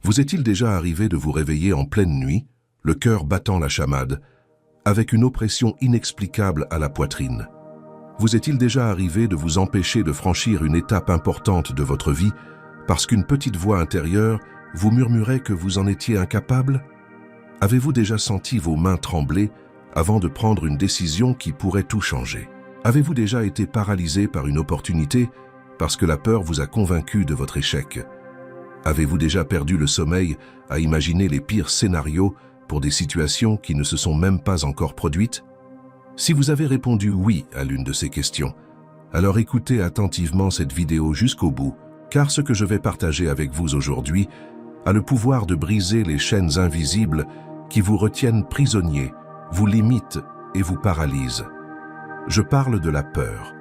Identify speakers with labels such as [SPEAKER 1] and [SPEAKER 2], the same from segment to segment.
[SPEAKER 1] Vous est-il déjà arrivé de vous réveiller en pleine nuit, le cœur battant la chamade, avec une oppression inexplicable à la poitrine? Vous est-il déjà arrivé de vous empêcher de franchir une étape importante de votre vie parce qu'une petite voix intérieure vous murmurait que vous en étiez incapable? Avez-vous déjà senti vos mains trembler avant de prendre une décision qui pourrait tout changer? Avez-vous déjà été paralysé par une opportunité parce que la peur vous a convaincu de votre échec? Avez-vous déjà perdu le sommeil à imaginer les pires scénarios pour des situations qui ne se sont même pas encore produites? Si vous avez répondu oui à l'une de ces questions, alors écoutez attentivement cette vidéo jusqu'au bout, car ce que je vais partager avec vous aujourd'hui a le pouvoir de briser les chaînes invisibles qui vous retiennent prisonniers, vous limitent et vous paralysent. Je parle de la peur.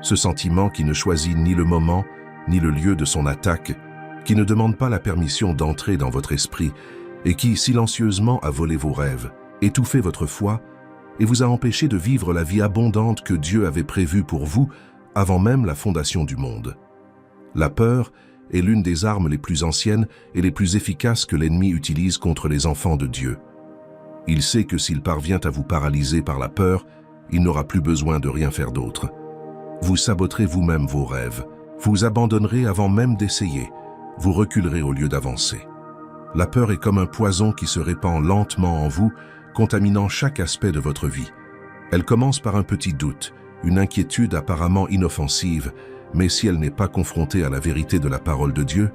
[SPEAKER 1] Ce sentiment qui ne choisit ni le moment, ni le lieu de son attaque, qui ne demande pas la permission d'entrer dans votre esprit et qui, silencieusement, a volé vos rêves, étouffé votre foi et vous a empêché de vivre la vie abondante que Dieu avait prévue pour vous avant même la fondation du monde. La peur est l'une des armes les plus anciennes et les plus efficaces que l'ennemi utilise contre les enfants de Dieu. Il sait que s'il parvient à vous paralyser par la peur, il n'aura plus besoin de rien faire d'autre. Vous saboterez vous-même vos rêves, vous abandonnerez avant même d'essayer, vous reculerez au lieu d'avancer. La peur est comme un poison qui se répand lentement en vous, contaminant chaque aspect de votre vie. Elle commence par un petit doute, une inquiétude apparemment inoffensive, mais si elle n'est pas confrontée à la vérité de la parole de Dieu,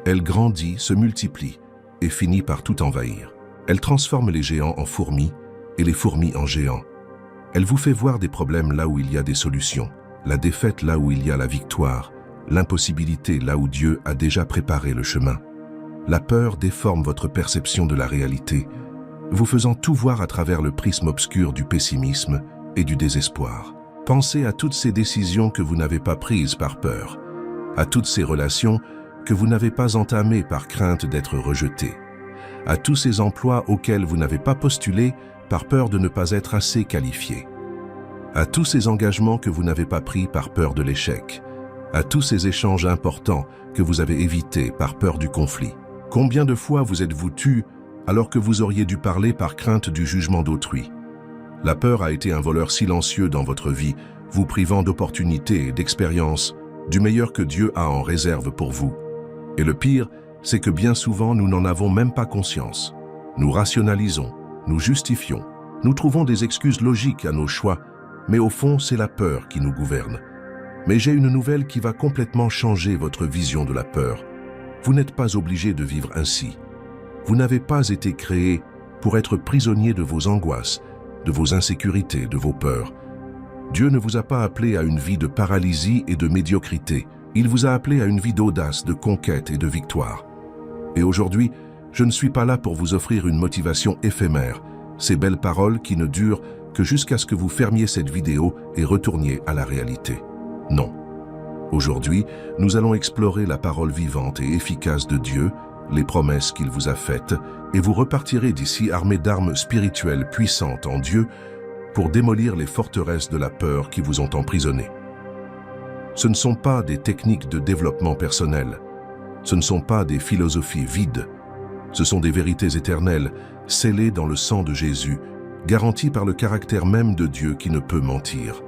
[SPEAKER 1] elle grandit, se multiplie et finit par tout envahir. Elle transforme les géants en fourmis et les fourmis en géants. Elle vous fait voir des problèmes là où il y a des solutions, la défaite là où il y a la victoire, l'impossibilité là où Dieu a déjà préparé le chemin. La peur déforme votre perception de la réalité, vous faisant tout voir à travers le prisme obscur du pessimisme et du désespoir. Pensez à toutes ces décisions que vous n'avez pas prises par peur, à toutes ces relations que vous n'avez pas entamées par crainte d'être rejeté, à tous ces emplois auxquels vous n'avez pas postulé par peur de ne pas être assez qualifié, à tous ces engagements que vous n'avez pas pris par peur de l'échec, à tous ces échanges importants que vous avez évités par peur du conflit. Combien de fois vous êtes-vous tu alors que vous auriez dû parler par crainte du jugement d'autrui? La peur a été un voleur silencieux dans votre vie, vous privant d'opportunités et d'expériences, du meilleur que Dieu a en réserve pour vous. Et le pire, c'est que bien souvent nous n'en avons même pas conscience. Nous rationalisons, nous justifions, nous trouvons des excuses logiques à nos choix, mais au fond c'est la peur qui nous gouverne. Mais j'ai une nouvelle qui va complètement changer votre vision de la peur. Vous n'êtes pas obligé de vivre ainsi. Vous n'avez pas été créé pour être prisonnier de vos angoisses, de vos insécurités, de vos peurs. Dieu ne vous a pas appelé à une vie de paralysie et de médiocrité. Il vous a appelé à une vie d'audace, de conquête et de victoire. Et aujourd'hui, je ne suis pas là pour vous offrir une motivation éphémère, ces belles paroles qui ne durent que jusqu'à ce que vous fermiez cette vidéo et retourniez à la réalité. Non. Aujourd'hui, nous allons explorer la parole vivante et efficace de Dieu, les promesses qu'il vous a faites, et vous repartirez d'ici armés d'armes spirituelles puissantes en Dieu pour démolir les forteresses de la peur qui vous ont emprisonné. Ce ne sont pas des techniques de développement personnel, ce ne sont pas des philosophies vides, ce sont des vérités éternelles, scellées dans le sang de Jésus, garanties par le caractère même de Dieu qui ne peut mentir.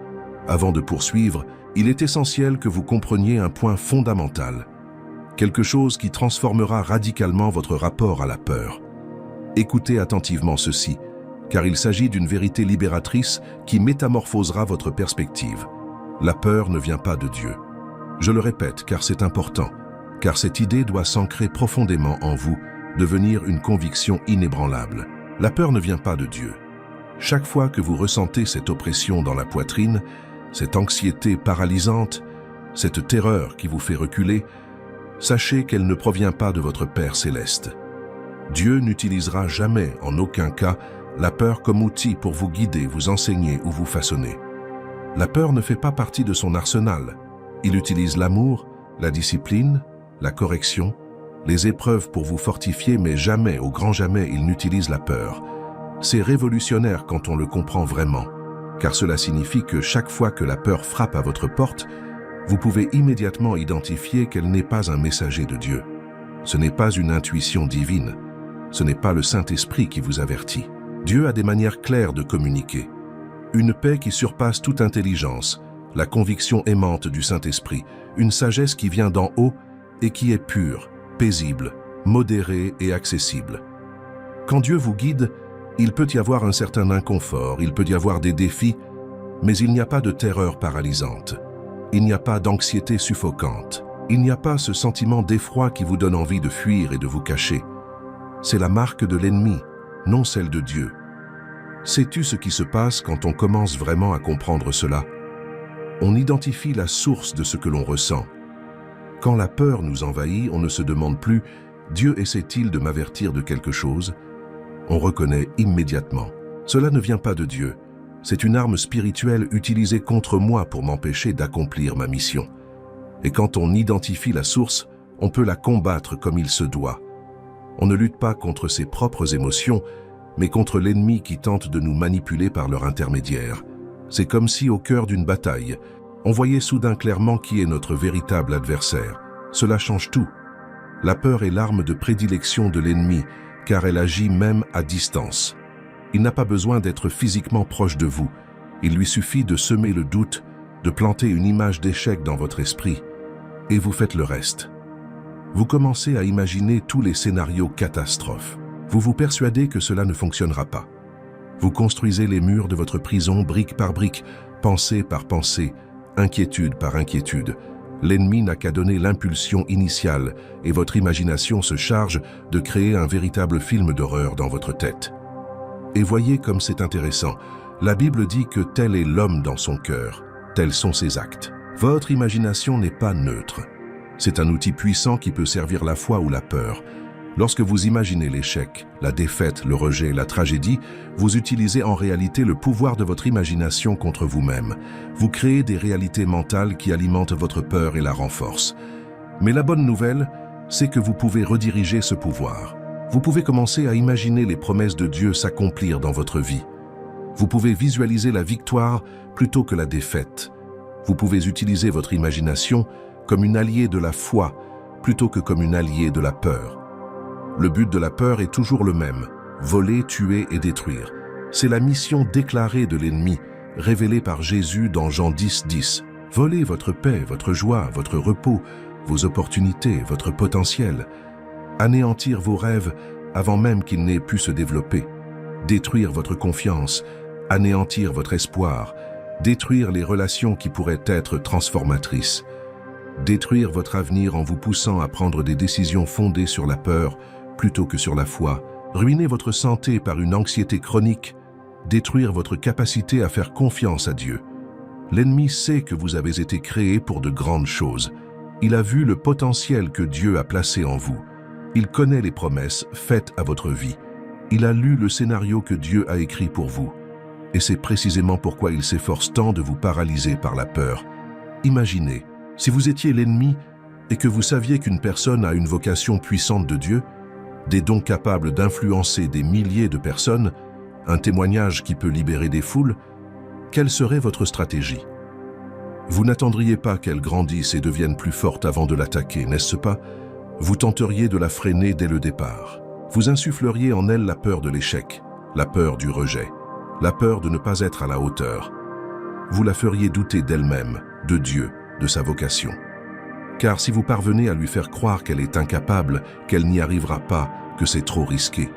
[SPEAKER 1] Avant de poursuivre, il est essentiel que vous compreniez un point fondamental, quelque chose qui transformera radicalement votre rapport à la peur. Écoutez attentivement ceci, car il s'agit d'une vérité libératrice qui métamorphosera votre perspective. La peur ne vient pas de Dieu. Je le répète car c'est important, car cette idée doit s'ancrer profondément en vous, devenir une conviction inébranlable. La peur ne vient pas de Dieu. Chaque fois que vous ressentez cette oppression dans la poitrine, cette anxiété paralysante, cette terreur qui vous fait reculer, sachez qu'elle ne provient pas de votre Père céleste. Dieu n'utilisera jamais, en aucun cas, la peur comme outil pour vous guider, vous enseigner ou vous façonner. La peur ne fait pas partie de son arsenal. Il utilise l'amour, la discipline, la correction, les épreuves pour vous fortifier, mais jamais, au grand jamais, il n'utilise la peur. C'est révolutionnaire quand on le comprend vraiment, car cela signifie que chaque fois que la peur frappe à votre porte, vous pouvez immédiatement identifier qu'elle n'est pas un messager de Dieu. Ce n'est pas une intuition divine. Ce n'est pas le Saint-Esprit qui vous avertit. Dieu a des manières claires de communiquer. Une paix qui surpasse toute intelligence, la conviction aimante du Saint-Esprit, une sagesse qui vient d'en haut et qui est pure, paisible, modérée et accessible. Quand Dieu vous guide, il peut y avoir un certain inconfort, il peut y avoir des défis, mais il n'y a pas de terreur paralysante. Il n'y a pas d'anxiété suffocante. Il n'y a pas ce sentiment d'effroi qui vous donne envie de fuir et de vous cacher. C'est la marque de l'ennemi, non celle de Dieu. Sais-tu ce qui se passe quand on commence vraiment à comprendre cela? On identifie la source de ce que l'on ressent. Quand la peur nous envahit, on ne se demande plus « Dieu essaie-t-il de m'avertir de quelque chose ?» On reconnaît immédiatement. Cela ne vient pas de Dieu. C'est une arme spirituelle utilisée contre moi pour m'empêcher d'accomplir ma mission. Et quand on identifie la source, on peut la combattre comme il se doit. On ne lutte pas contre ses propres émotions, mais contre l'ennemi qui tente de nous manipuler par leur intermédiaire. C'est comme si, au cœur d'une bataille, on voyait soudain clairement qui est notre véritable adversaire. Cela change tout. La peur est l'arme de prédilection de l'ennemi, car elle agit même à distance. Il n'a pas besoin d'être physiquement proche de vous. Il lui suffit de semer le doute, de planter une image d'échec dans votre esprit, et vous faites le reste. Vous commencez à imaginer tous les scénarios catastrophes. Vous vous persuadez que cela ne fonctionnera pas. Vous construisez les murs de votre prison brique par brique, pensée par pensée, inquiétude par inquiétude. L'ennemi n'a qu'à donner l'impulsion initiale et votre imagination se charge de créer un véritable film d'horreur dans votre tête. Et voyez comme c'est intéressant. La Bible dit que tel est l'homme dans son cœur, tels sont ses actes. Votre imagination n'est pas neutre. C'est un outil puissant qui peut servir la foi ou la peur. Lorsque vous imaginez l'échec, la défaite, le rejet, la tragédie, vous utilisez en réalité le pouvoir de votre imagination contre vous-même. Vous créez des réalités mentales qui alimentent votre peur et la renforcent. Mais la bonne nouvelle, c'est que vous pouvez rediriger ce pouvoir. Vous pouvez commencer à imaginer les promesses de Dieu s'accomplir dans votre vie. Vous pouvez visualiser la victoire plutôt que la défaite. Vous pouvez utiliser votre imagination comme une alliée de la foi plutôt que comme une alliée de la peur. Le but de la peur est toujours le même, voler, tuer et détruire. C'est la mission déclarée de l'ennemi, révélée par Jésus dans Jean 10:10. Voler votre paix, votre joie, votre repos, vos opportunités, votre potentiel. Anéantir vos rêves avant même qu'ils n'aient pu se développer. Détruire votre confiance, anéantir votre espoir, détruire les relations qui pourraient être transformatrices. Détruire votre avenir en vous poussant à prendre des décisions fondées sur la peur plutôt que sur la foi, ruiner votre santé par une anxiété chronique, détruire votre capacité à faire confiance à Dieu. L'ennemi sait que vous avez été créé pour de grandes choses. Il a vu le potentiel que Dieu a placé en vous. Il connaît les promesses faites à votre vie. Il a lu le scénario que Dieu a écrit pour vous. Et c'est précisément pourquoi il s'efforce tant de vous paralyser par la peur. Imaginez, si vous étiez l'ennemi et que vous saviez qu'une personne a une vocation puissante de Dieu, des dons capables d'influencer des milliers de personnes, un témoignage qui peut libérer des foules, quelle serait votre stratégie? Vous n'attendriez pas qu'elle grandisse et devienne plus forte avant de l'attaquer, n'est-ce pas? Vous tenteriez de la freiner dès le départ. Vous insuffleriez en elle la peur de l'échec, la peur du rejet, la peur de ne pas être à la hauteur. Vous la feriez douter d'elle-même, de Dieu, de sa vocation. Car si vous parvenez à lui faire croire qu'elle est incapable, qu'elle n'y arrivera pas, que c'est trop risqué,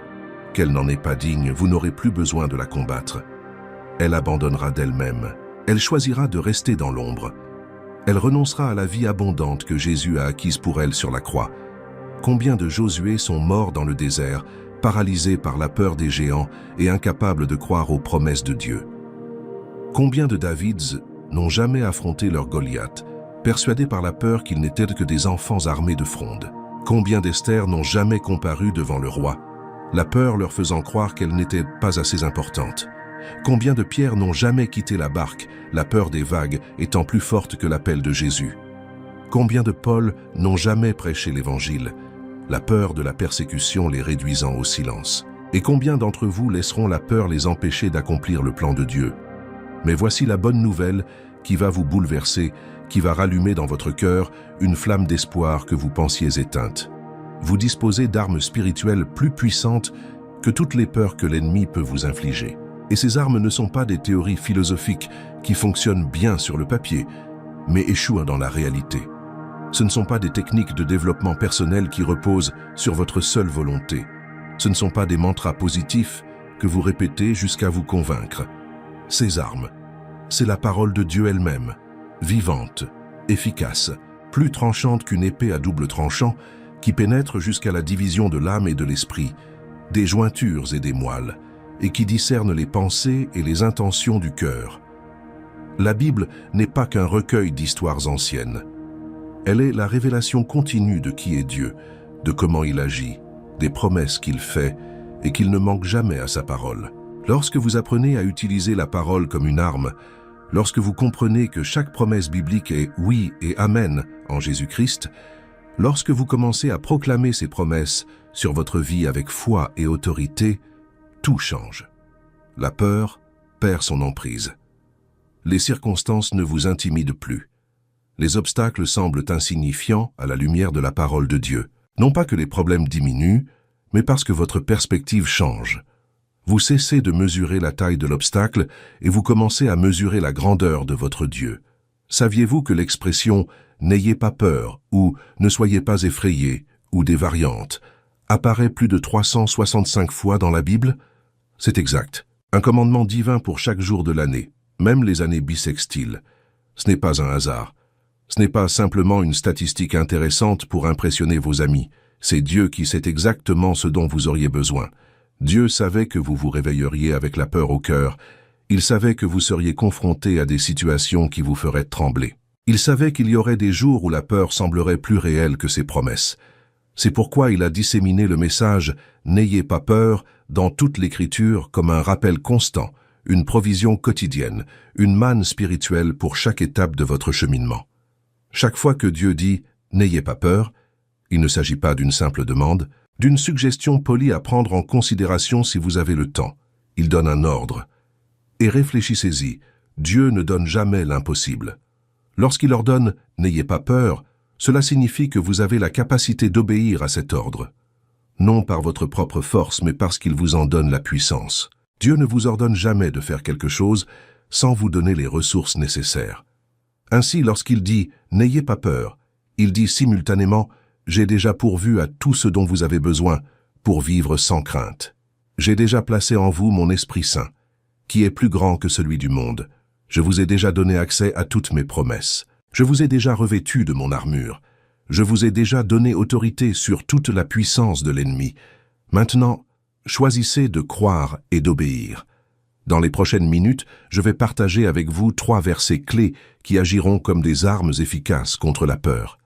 [SPEAKER 1] qu'elle n'en est pas digne, vous n'aurez plus besoin de la combattre. Elle abandonnera d'elle-même. Elle choisira de rester dans l'ombre. Elle renoncera à la vie abondante que Jésus a acquise pour elle sur la croix. Combien de Josué sont morts dans le désert, paralysés par la peur des géants et incapables de croire aux promesses de Dieu? Combien de Davids n'ont jamais affronté leur Goliath, persuadés par la peur qu'ils n'étaient que des enfants armés de fronde? Combien d'Esther n'ont jamais comparu devant le roi, la peur leur faisant croire qu'elle n'était pas assez importante? Combien de Pierre n'ont jamais quitté la barque, la peur des vagues étant plus forte que l'appel de Jésus? Combien de Paul n'ont jamais prêché l'Évangile, la peur de la persécution les réduisant au silence? Et combien d'entre vous laisseront la peur les empêcher d'accomplir le plan de Dieu? Mais voici la bonne nouvelle qui va vous bouleverser, qui va rallumer dans votre cœur une flamme d'espoir que vous pensiez éteinte. vous disposez d'armes spirituelles plus puissantes que toutes les peurs que l'ennemi peut vous infliger. Et ces armes ne sont pas des théories philosophiques qui fonctionnent bien sur le papier, mais échouent dans la réalité. Ce ne sont pas des techniques de développement personnel qui reposent sur votre seule volonté. Ce ne sont pas des mantras positifs que vous répétez jusqu'à vous convaincre. Ces armes, c'est la parole de Dieu elle-même, vivante, efficace, plus tranchante qu'une épée à double tranchant, qui pénètre jusqu'à la division de l'âme et de l'esprit, des jointures et des moelles, et qui discerne les pensées et les intentions du cœur. La Bible n'est pas qu'un recueil d'histoires anciennes. Elle est la révélation continue de qui est Dieu, de comment il agit, des promesses qu'il fait et qu'il ne manque jamais à sa parole. Lorsque vous apprenez à utiliser la parole comme une arme, lorsque vous comprenez que chaque promesse biblique est oui et amen en Jésus-Christ, lorsque vous commencez à proclamer ces promesses sur votre vie avec foi et autorité, tout change. La peur perd son emprise. Les circonstances ne vous intimident plus. Les obstacles semblent insignifiants à la lumière de la parole de Dieu. Non pas que les problèmes diminuent, mais parce que votre perspective change. Vous cessez de mesurer la taille de l'obstacle et vous commencez à mesurer la grandeur de votre Dieu. Saviez-vous que l'expression « n'ayez pas peur » ou « ne soyez pas effrayés » ou des variantes apparaît plus de 365 fois dans la Bible? C'est exact. Un commandement divin pour chaque jour de l'année, même les années bissextiles. Ce n'est pas un hasard. Ce n'est pas simplement une statistique intéressante pour impressionner vos amis. C'est Dieu qui sait exactement ce dont vous auriez besoin. Dieu savait que vous vous réveilleriez avec la peur au cœur. Il savait que vous seriez confronté à des situations qui vous feraient trembler. Il savait qu'il y aurait des jours où la peur semblerait plus réelle que ses promesses. C'est pourquoi il a disséminé le message « N'ayez pas peur » dans toute l'Écriture comme un rappel constant, une provision quotidienne, une manne spirituelle pour chaque étape de votre cheminement. Chaque fois que Dieu dit « N'ayez pas peur », il ne s'agit pas d'une simple demande, d'une suggestion polie à prendre en considération si vous avez le temps. Il donne un ordre. Et réfléchissez-y, Dieu ne donne jamais l'impossible. Lorsqu'il ordonne « N'ayez pas peur », cela signifie que vous avez la capacité d'obéir à cet ordre. Non par votre propre force, mais parce qu'il vous en donne la puissance. Dieu ne vous ordonne jamais de faire quelque chose sans vous donner les ressources nécessaires. Ainsi, lorsqu'il dit « N'ayez pas peur », il dit simultanément « J'ai déjà pourvu à tout ce dont vous avez besoin pour vivre sans crainte. J'ai déjà placé en vous mon Esprit Saint, qui est plus grand que celui du monde. Je vous ai déjà donné accès à toutes mes promesses. Je vous ai déjà revêtu de mon armure. Je vous ai déjà donné autorité sur toute la puissance de l'ennemi. Maintenant, choisissez de croire et d'obéir. Dans les prochaines minutes, je vais partager avec vous 3 versets clés qui agiront comme des armes efficaces contre la peur.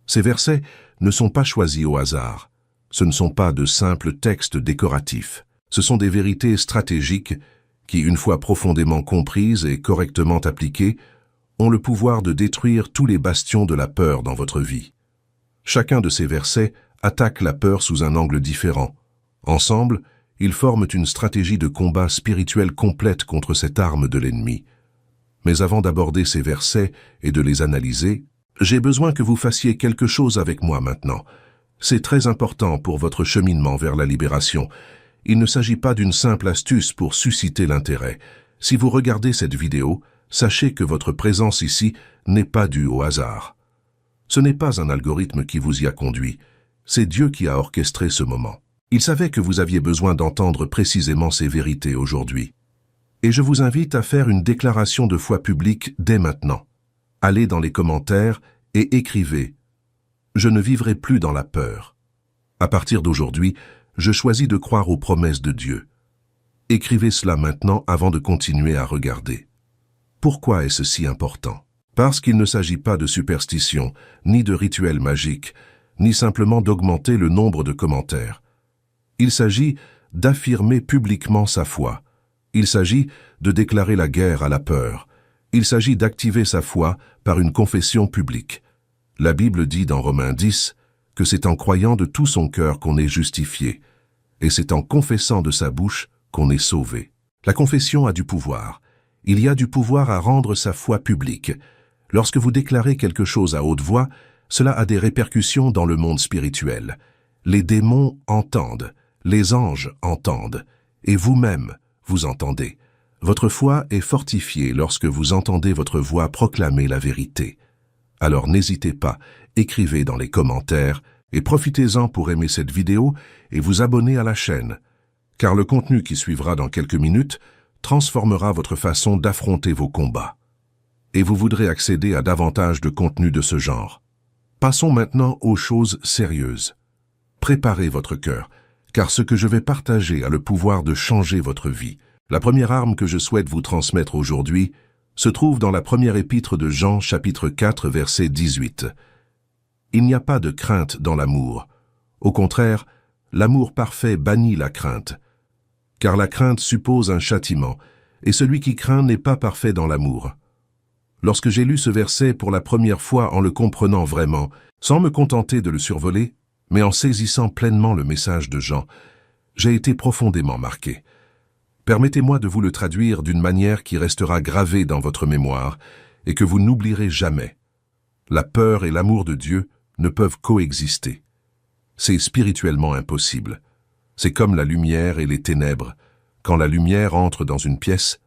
[SPEAKER 1] Ces versets ne sont pas choisis au hasard. Ce ne sont pas de simples textes décoratifs. Ce sont des vérités stratégiques qui, une fois profondément comprises et correctement appliquées, ont le pouvoir de détruire tous les bastions de la peur dans votre vie. Chacun de ces versets attaque la peur sous un angle différent. Ensemble, ils forment une stratégie de combat spirituel complète contre cette arme de l'ennemi. Mais avant d'aborder ces versets et de les analyser, j'ai besoin que vous fassiez quelque chose avec moi maintenant. C'est très important pour votre cheminement vers la libération. Il ne s'agit pas d'une simple astuce pour susciter l'intérêt. Si vous regardez cette vidéo, sachez que votre présence ici n'est pas due au hasard. Ce n'est pas un algorithme qui vous y a conduit, c'est Dieu qui a orchestré ce moment. Il savait que vous aviez besoin d'entendre précisément ces vérités aujourd'hui. Et je vous invite à faire une déclaration de foi publique dès maintenant. Allez dans les commentaires et écrivez « Je ne vivrai plus dans la peur. À partir d'aujourd'hui, je choisis de croire aux promesses de Dieu. » Écrivez cela maintenant avant de continuer à regarder. Pourquoi est-ce si important? Parce qu'il ne s'agit pas de superstition, ni de rituel magique, ni simplement d'augmenter le nombre de commentaires. Il s'agit d'affirmer publiquement sa foi. Il s'agit de déclarer la guerre à la peur. Il s'agit d'activer sa foi par une confession publique. La Bible dit dans Romains 10 que c'est en croyant de tout son cœur qu'on est justifié, et c'est en confessant de sa bouche qu'on est sauvé. La confession a du pouvoir. Il y a du pouvoir à rendre sa foi publique. Lorsque vous déclarez quelque chose à haute voix, cela a des répercussions dans le monde spirituel. Les démons entendent, les anges entendent, et vous-même, vous entendez. Votre foi est fortifiée lorsque vous entendez votre voix proclamer la vérité. Alors n'hésitez pas, écrivez dans les commentaires et profitez-en pour aimer cette vidéo et vous abonner à la chaîne, car le contenu qui suivra dans quelques minutes transformera votre façon d'affronter vos combats. Et vous voudrez accéder à davantage de contenu de ce genre. Passons maintenant aux choses sérieuses. Préparez votre cœur, car ce que je vais partager a le pouvoir de changer votre vie. La première arme que je souhaite vous transmettre aujourd'hui se trouve dans la première épître de Jean, chapitre 4, verset 18. Il n'y a pas de crainte dans l'amour. Au contraire, l'amour parfait bannit la crainte. Car la crainte suppose un châtiment, et celui qui craint n'est pas parfait dans l'amour. Lorsque j'ai lu ce verset pour la première fois en le comprenant vraiment, sans me contenter de le survoler, mais en saisissant pleinement le message de Jean, j'ai été profondément marqué. Permettez-moi de vous le traduire d'une manière qui restera gravée dans votre mémoire et que vous n'oublierez jamais. La peur et l'amour de Dieu ne peuvent coexister. C'est spirituellement impossible. C'est comme la lumière et les ténèbres. Quand la lumière entre dans une pièce,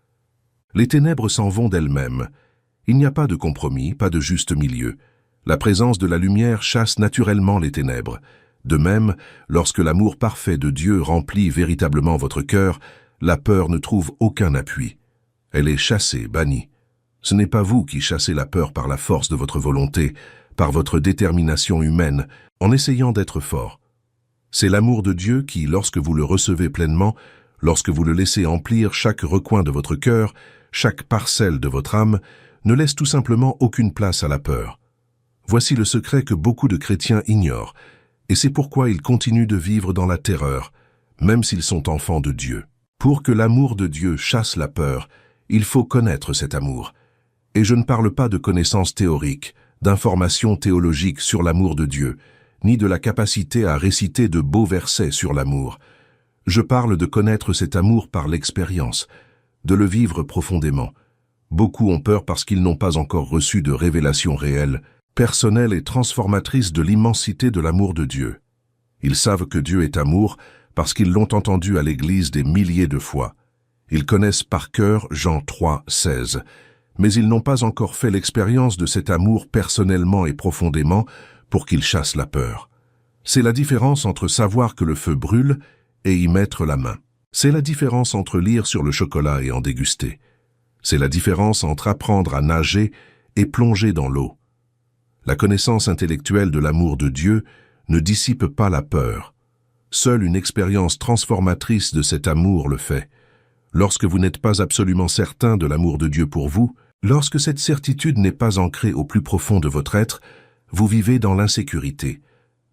[SPEAKER 1] les ténèbres s'en vont d'elles-mêmes. Il n'y a pas de compromis, pas de juste milieu. La présence de la lumière chasse naturellement les ténèbres. De même, lorsque l'amour parfait de Dieu remplit véritablement votre cœur, la peur ne trouve aucun appui. Elle est chassée, bannie. Ce n'est pas vous qui chassez la peur par la force de votre volonté, par votre détermination humaine, en essayant d'être fort. C'est l'amour de Dieu qui, lorsque vous le recevez pleinement, lorsque vous le laissez emplir chaque recoin de votre cœur, chaque parcelle de votre âme, ne laisse tout simplement aucune place à la peur. Voici le secret que beaucoup de chrétiens ignorent, et c'est pourquoi ils continuent de vivre dans la terreur, même s'ils sont enfants de Dieu. Pour que l'amour de Dieu chasse la peur, il faut connaître cet amour. Et je ne parle pas de connaissances théoriques, d'informations théologiques sur l'amour de Dieu, ni de la capacité à réciter de beaux versets sur l'amour. Je parle de connaître cet amour par l'expérience, de le vivre profondément. Beaucoup ont peur parce qu'ils n'ont pas encore reçu de révélation réelle, personnelle et transformatrice de l'immensité de l'amour de Dieu. Ils savent que Dieu est amour parce qu'ils l'ont entendu à l'Église des milliers de fois. Ils connaissent par cœur Jean 3, 16, mais ils n'ont pas encore fait l'expérience de cet amour personnellement et profondément pour qu'ils chassent la peur. C'est la différence entre savoir que le feu brûle et y mettre la main. C'est la différence entre lire sur le chocolat et en déguster. C'est la différence entre apprendre à nager et plonger dans l'eau. La connaissance intellectuelle de l'amour de Dieu ne dissipe pas la peur. Seule une expérience transformatrice de cet amour le fait. Lorsque vous n'êtes pas absolument certain de l'amour de Dieu pour vous, lorsque cette certitude n'est pas ancrée au plus profond de votre être, vous vivez dans l'insécurité,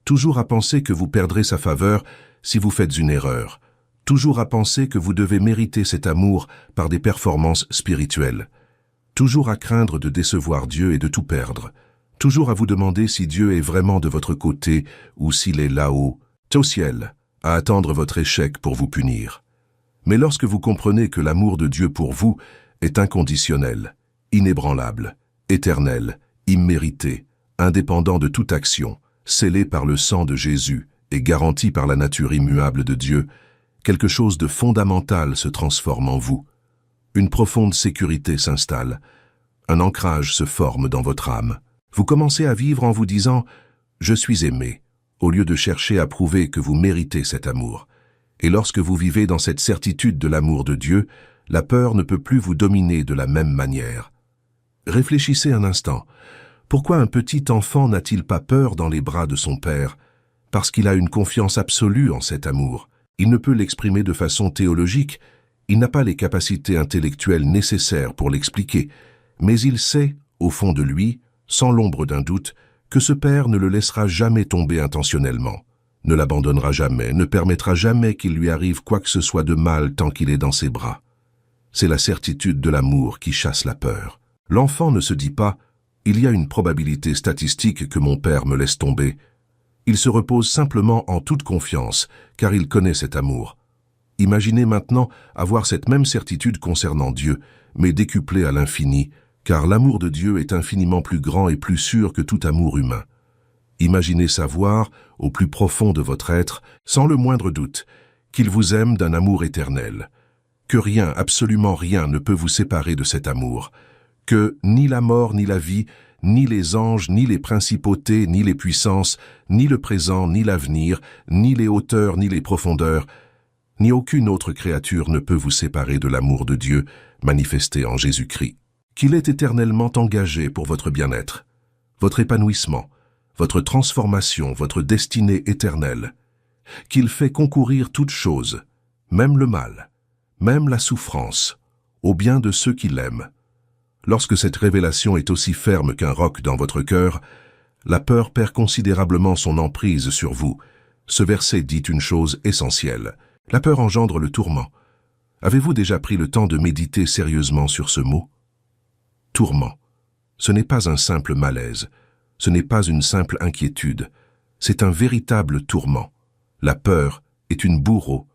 [SPEAKER 1] toujours à penser que vous perdrez sa faveur si vous faites une erreur, toujours à penser que vous devez mériter cet amour par des performances spirituelles, toujours à craindre de décevoir Dieu et de tout perdre, toujours à vous demander si Dieu est vraiment de votre côté ou s'il est là-haut, au ciel, à attendre votre échec pour vous punir. Mais lorsque vous comprenez que l'amour de Dieu pour vous est inconditionnel, inébranlable, éternel, immérité, indépendant de toute action, scellé par le sang de Jésus et garanti par la nature immuable de Dieu, quelque chose de fondamental se transforme en vous. Une profonde sécurité s'installe. Un ancrage se forme dans votre âme. Vous commencez à vivre en vous disant « Je suis aimé », au lieu de chercher à prouver que vous méritez cet amour. Et lorsque vous vivez dans cette certitude de l'amour de Dieu, la peur ne peut plus vous dominer de la même manière. Réfléchissez un instant. Pourquoi un petit enfant n'a-t-il pas peur dans les bras de son père? Parce qu'il a une confiance absolue en cet amour. Il ne peut l'exprimer de façon théologique, il n'a pas les capacités intellectuelles nécessaires pour l'expliquer, mais il sait, au fond de lui, sans l'ombre d'un doute, que ce père ne le laissera jamais tomber intentionnellement, ne l'abandonnera jamais, ne permettra jamais qu'il lui arrive quoi que ce soit de mal tant qu'il est dans ses bras. C'est la certitude de l'amour qui chasse la peur. L'enfant ne se dit pas « il y a une probabilité statistique que mon père me laisse tomber ». Il se repose simplement en toute confiance, car il connaît cet amour. Imaginez maintenant avoir cette même certitude concernant Dieu, mais décuplée à l'infini, car l'amour de Dieu est infiniment plus grand et plus sûr que tout amour humain. Imaginez savoir, au plus profond de votre être, sans le moindre doute, qu'il vous aime d'un amour éternel, que rien, absolument rien ne peut vous séparer de cet amour, que ni la mort ni la vie, ni les anges, ni les principautés, ni les puissances, ni le présent, ni l'avenir, ni les hauteurs, ni les profondeurs, ni aucune autre créature ne peut vous séparer de l'amour de Dieu manifesté en Jésus-Christ, qu'il est éternellement engagé pour votre bien-être, votre épanouissement, votre transformation, votre destinée éternelle, qu'il fait concourir toutes choses, même le mal, même la souffrance, au bien de ceux qui l'aiment. Lorsque cette révélation est aussi ferme qu'un roc dans votre cœur, la peur perd considérablement son emprise sur vous. Ce verset dit une chose essentielle. La peur engendre le tourment. Avez-vous déjà pris le temps de méditer sérieusement sur ce mot? Tourment. Ce n'est pas un simple malaise. Ce n'est pas une simple inquiétude. C'est un véritable tourment. La peur est une bourreau.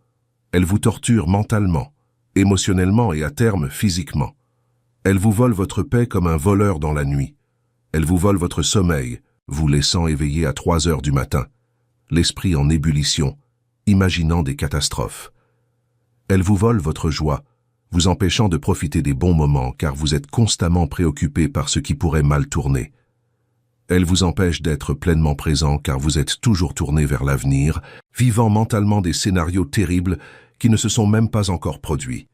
[SPEAKER 1] Elle vous torture mentalement, émotionnellement et à terme physiquement. Elle vous vole votre paix comme un voleur dans la nuit. Elle vous vole votre sommeil, vous laissant éveillé à 3 heures du matin, l'esprit en ébullition, imaginant des catastrophes. Elle vous vole votre joie, vous empêchant de profiter des bons moments car vous êtes constamment préoccupé par ce qui pourrait mal tourner. Elle vous empêche d'être pleinement présent car vous êtes toujours tourné vers l'avenir, vivant mentalement des scénarios terribles qui ne se sont même pas encore produits.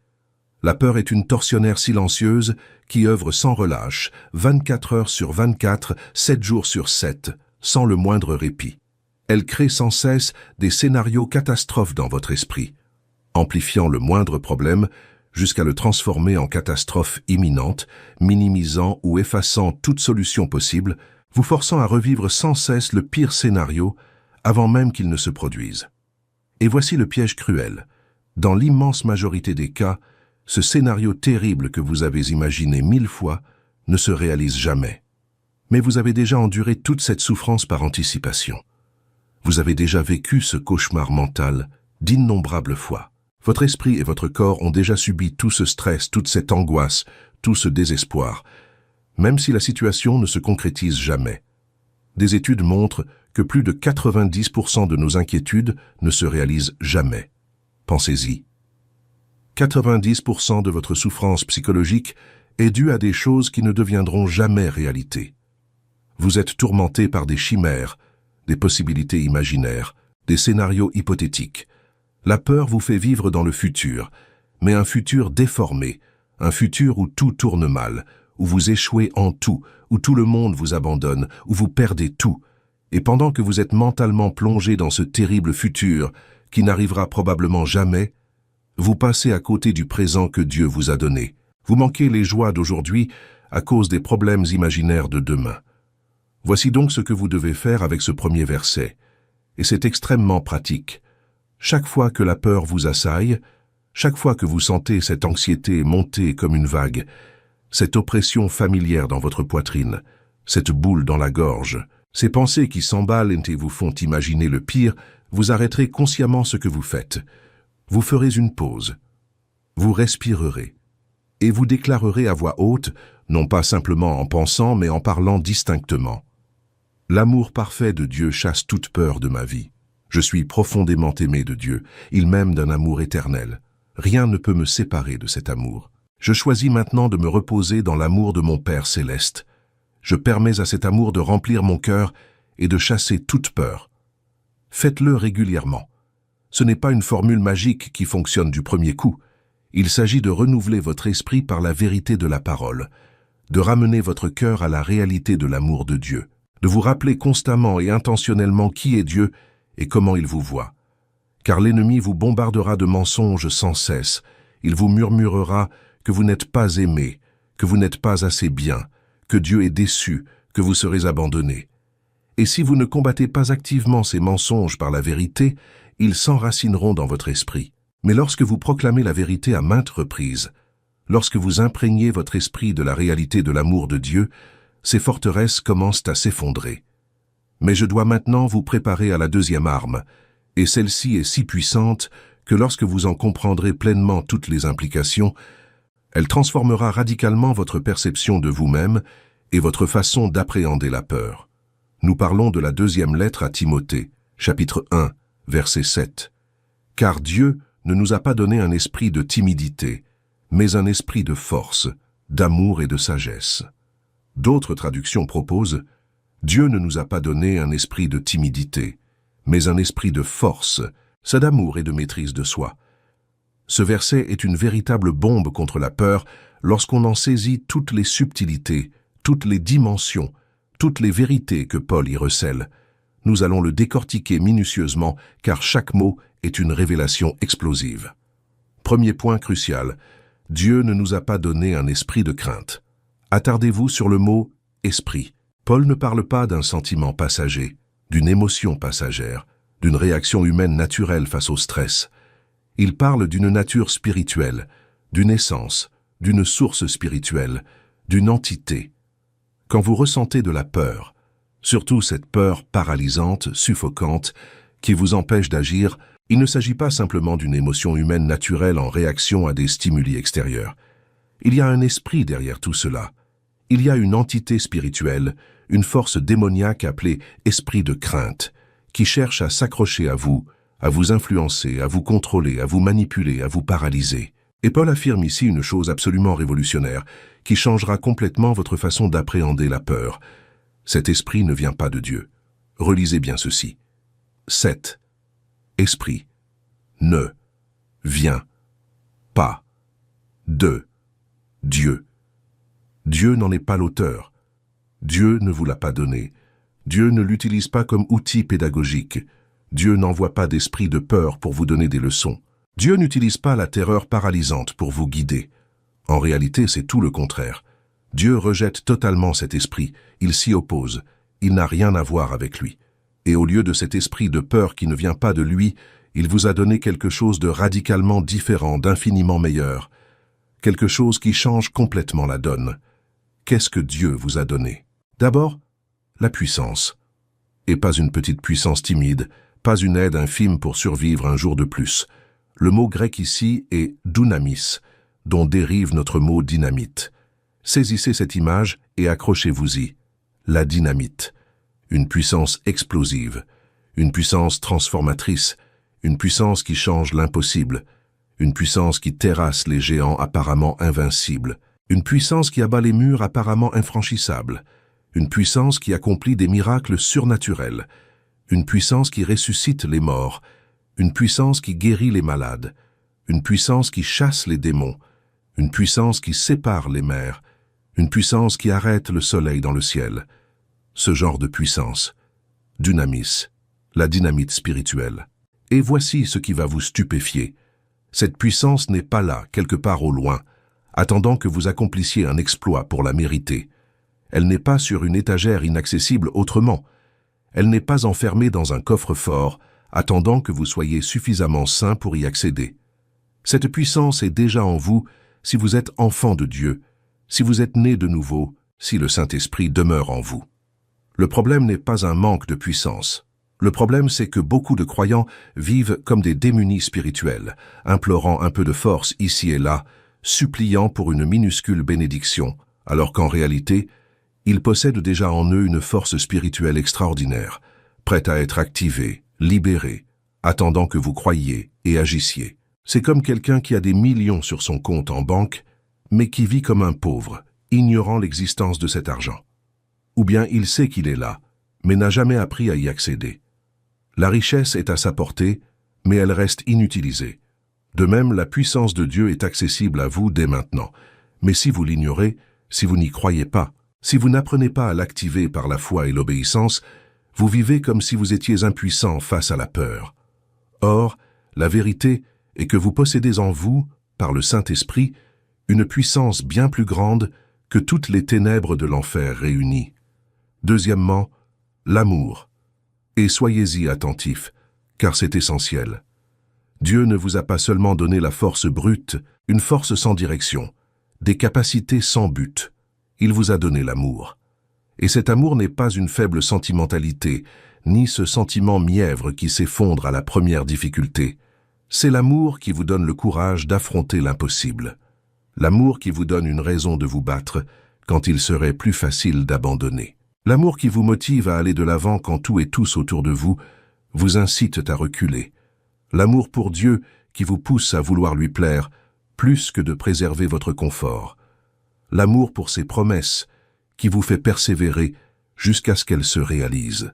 [SPEAKER 1] La peur est une tortionnaire silencieuse qui œuvre sans relâche, 24 heures sur 24, 7 jours sur 7, sans le moindre répit. Elle crée sans cesse des scénarios catastrophes dans votre esprit, amplifiant le moindre problème jusqu'à le transformer en catastrophe imminente, minimisant ou effaçant toute solution possible, vous forçant à revivre sans cesse le pire scénario avant même qu'il ne se produise. Et voici le piège cruel. Dans l'immense majorité des cas, ce scénario terrible que vous avez imaginé 1000 fois ne se réalise jamais. Mais vous avez déjà enduré toute cette souffrance par anticipation. Vous avez déjà vécu ce cauchemar mental d'innombrables fois. Votre esprit et votre corps ont déjà subi tout ce stress, toute cette angoisse, tout ce désespoir, même si la situation ne se concrétise jamais. Des études montrent que plus de 90% de nos inquiétudes ne se réalisent jamais. Pensez-y. 90% de votre souffrance psychologique est due à des choses qui ne deviendront jamais réalité. Vous êtes tourmenté par des chimères, des possibilités imaginaires, des scénarios hypothétiques. La peur vous fait vivre dans le futur, mais un futur déformé, un futur où tout tourne mal, où vous échouez en tout, où tout le monde vous abandonne, où vous perdez tout. Et pendant que vous êtes mentalement plongé dans ce terrible futur, qui n'arrivera probablement jamais, vous passez à côté du présent que Dieu vous a donné. Vous manquez les joies d'aujourd'hui à cause des problèmes imaginaires de demain. Voici donc ce que vous devez faire avec ce premier verset. Et c'est extrêmement pratique. Chaque fois que la peur vous assaille, chaque fois que vous sentez cette anxiété monter comme une vague, cette oppression familière dans votre poitrine, cette boule dans la gorge, ces pensées qui s'emballent et vous font imaginer le pire, vous arrêterez consciemment ce que vous faites. Vous ferez une pause. Vous respirerez. Et vous déclarerez à voix haute, non pas simplement en pensant, mais en parlant distinctement. L'amour parfait de Dieu chasse toute peur de ma vie. Je suis profondément aimé de Dieu. Il m'aime d'un amour éternel. Rien ne peut me séparer de cet amour. Je choisis maintenant de me reposer dans l'amour de mon Père céleste. Je permets à cet amour de remplir mon cœur et de chasser toute peur. Faites-le régulièrement. Ce n'est pas une formule magique qui fonctionne du premier coup. Il s'agit de renouveler votre esprit par la vérité de la parole, de ramener votre cœur à la réalité de l'amour de Dieu, de vous rappeler constamment et intentionnellement qui est Dieu et comment il vous voit. Car l'ennemi vous bombardera de mensonges sans cesse. Il vous murmurera que vous n'êtes pas aimé, que vous n'êtes pas assez bien, que Dieu est déçu, que vous serez abandonné. Et si vous ne combattez pas activement ces mensonges par la vérité, ils s'enracineront dans votre esprit. Mais lorsque vous proclamez la vérité à maintes reprises, lorsque vous imprégnez votre esprit de la réalité de l'amour de Dieu, ces forteresses commencent à s'effondrer. Mais je dois maintenant vous préparer à la deuxième arme, et celle-ci est si puissante que lorsque vous en comprendrez pleinement toutes les implications, elle transformera radicalement votre perception de vous-même et votre façon d'appréhender la peur. Nous parlons de la deuxième lettre à Timothée, chapitre 1, verset 7. « Car Dieu ne nous a pas donné un esprit de timidité, mais un esprit de force, d'amour et de sagesse. » D'autres traductions proposent « Dieu ne nous a pas donné un esprit de timidité, mais un esprit de force, c'est d'amour et de maîtrise de soi. » Ce verset est une véritable bombe contre la peur lorsqu'on en saisit toutes les subtilités, toutes les dimensions, toutes les vérités que Paul y recèle. Nous allons le décortiquer minutieusement car chaque mot est une révélation explosive. Premier point crucial, Dieu ne nous a pas donné un esprit de crainte. Attardez-vous sur le mot « esprit ». Paul ne parle pas d'un sentiment passager, d'une émotion passagère, d'une réaction humaine naturelle face au stress. Il parle d'une nature spirituelle, d'une essence, d'une source spirituelle, d'une entité. Quand vous ressentez de la peur, surtout cette peur paralysante, suffocante, qui vous empêche d'agir, il ne s'agit pas simplement d'une émotion humaine naturelle en réaction à des stimuli extérieurs. Il y a un esprit derrière tout cela. Il y a une entité spirituelle, une force démoniaque appelée esprit de crainte, qui cherche à s'accrocher à vous influencer, à vous contrôler, à vous manipuler, à vous paralyser. Et Paul affirme ici une chose absolument révolutionnaire, qui changera complètement votre façon d'appréhender la peur. Cet esprit ne vient pas de Dieu. Relisez bien ceci. 7. Esprit ne vient pas de Dieu. Dieu n'en est pas l'auteur. Dieu ne vous l'a pas donné. Dieu ne l'utilise pas comme outil pédagogique. Dieu n'envoie pas d'esprit de peur pour vous donner des leçons. Dieu n'utilise pas la terreur paralysante pour vous guider. En réalité, c'est tout le contraire. Dieu rejette totalement cet esprit, il s'y oppose, il n'a rien à voir avec lui. Et au lieu de cet esprit de peur qui ne vient pas de lui, il vous a donné quelque chose de radicalement différent, d'infiniment meilleur. Quelque chose qui change complètement la donne. Qu'est-ce que Dieu vous a donné? D'abord, la puissance. Et pas une petite puissance timide, pas une aide infime pour survivre un jour de plus. Le mot grec ici est « dunamis », dont dérive notre mot « dynamite ». Saisissez cette image et accrochez-vous-y. La dynamite. Une puissance explosive, une puissance transformatrice, une puissance qui change l'impossible, une puissance qui terrasse les géants apparemment invincibles, une puissance qui abat les murs apparemment infranchissables, une puissance qui accomplit des miracles surnaturels, une puissance qui ressuscite les morts, une puissance qui guérit les malades, une puissance qui chasse les démons, une puissance qui sépare les mers, une puissance qui arrête le soleil dans le ciel. Ce genre de puissance, dunamis, la dynamite spirituelle. Et voici ce qui va vous stupéfier. Cette puissance n'est pas là, quelque part au loin, attendant que vous accomplissiez un exploit pour la mériter. Elle n'est pas sur une étagère inaccessible autrement. Elle n'est pas enfermée dans un coffre-fort, attendant que vous soyez suffisamment saint pour y accéder. Cette puissance est déjà en vous si vous êtes enfant de Dieu, si vous êtes né de nouveau, si le Saint-Esprit demeure en vous. Le problème n'est pas un manque de puissance. Le problème, c'est que beaucoup de croyants vivent comme des démunis spirituels, implorant un peu de force ici et là, suppliant pour une minuscule bénédiction, alors qu'en réalité, ils possèdent déjà en eux une force spirituelle extraordinaire, prête à être activée, libérée, attendant que vous croyiez et agissiez. C'est comme quelqu'un qui a des millions sur son compte en banque, mais qui vit comme un pauvre, ignorant l'existence de cet argent. Ou bien il sait qu'il est là, mais n'a jamais appris à y accéder. La richesse est à sa portée, mais elle reste inutilisée. De même, la puissance de Dieu est accessible à vous dès maintenant. Mais si vous l'ignorez, si vous n'y croyez pas, si vous n'apprenez pas à l'activer par la foi et l'obéissance, vous vivez comme si vous étiez impuissant face à la peur. Or, la vérité est que vous possédez en vous, par le Saint-Esprit, une puissance bien plus grande que toutes les ténèbres de l'enfer réunies. Deuxièmement, l'amour. Et soyez-y attentifs, car c'est essentiel. Dieu ne vous a pas seulement donné la force brute, une force sans direction, des capacités sans but. Il vous a donné l'amour. Et cet amour n'est pas une faible sentimentalité, ni ce sentiment mièvre qui s'effondre à la première difficulté. C'est l'amour qui vous donne le courage d'affronter l'impossible. L'amour qui vous donne une raison de vous battre quand il serait plus facile d'abandonner. L'amour qui vous motive à aller de l'avant quand tout et tous autour de vous vous incite à reculer. L'amour pour Dieu qui vous pousse à vouloir lui plaire, plus que de préserver votre confort. L'amour pour ses promesses qui vous fait persévérer jusqu'à ce qu'elles se réalisent.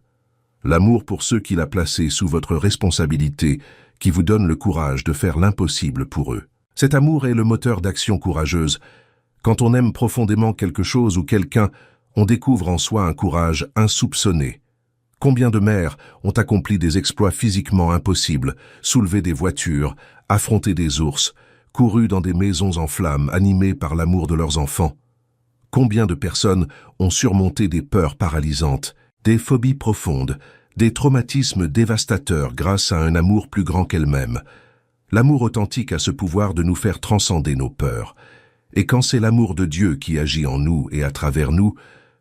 [SPEAKER 1] L'amour pour ceux qu'il a placés sous votre responsabilité qui vous donne le courage de faire l'impossible pour eux. Cet amour est le moteur d'action courageuse. Quand on aime profondément quelque chose ou quelqu'un, on découvre en soi un courage insoupçonné. Combien de mères ont accompli des exploits physiquement impossibles, soulevé des voitures, affronté des ours, couru dans des maisons en flammes, animées par l'amour de leurs enfants? Combien de personnes ont surmonté des peurs paralysantes, des phobies profondes, des traumatismes dévastateurs grâce à un amour plus grand qu'elles-mêmes? L'amour authentique a ce pouvoir de nous faire transcender nos peurs. Et quand c'est l'amour de Dieu qui agit en nous et à travers nous,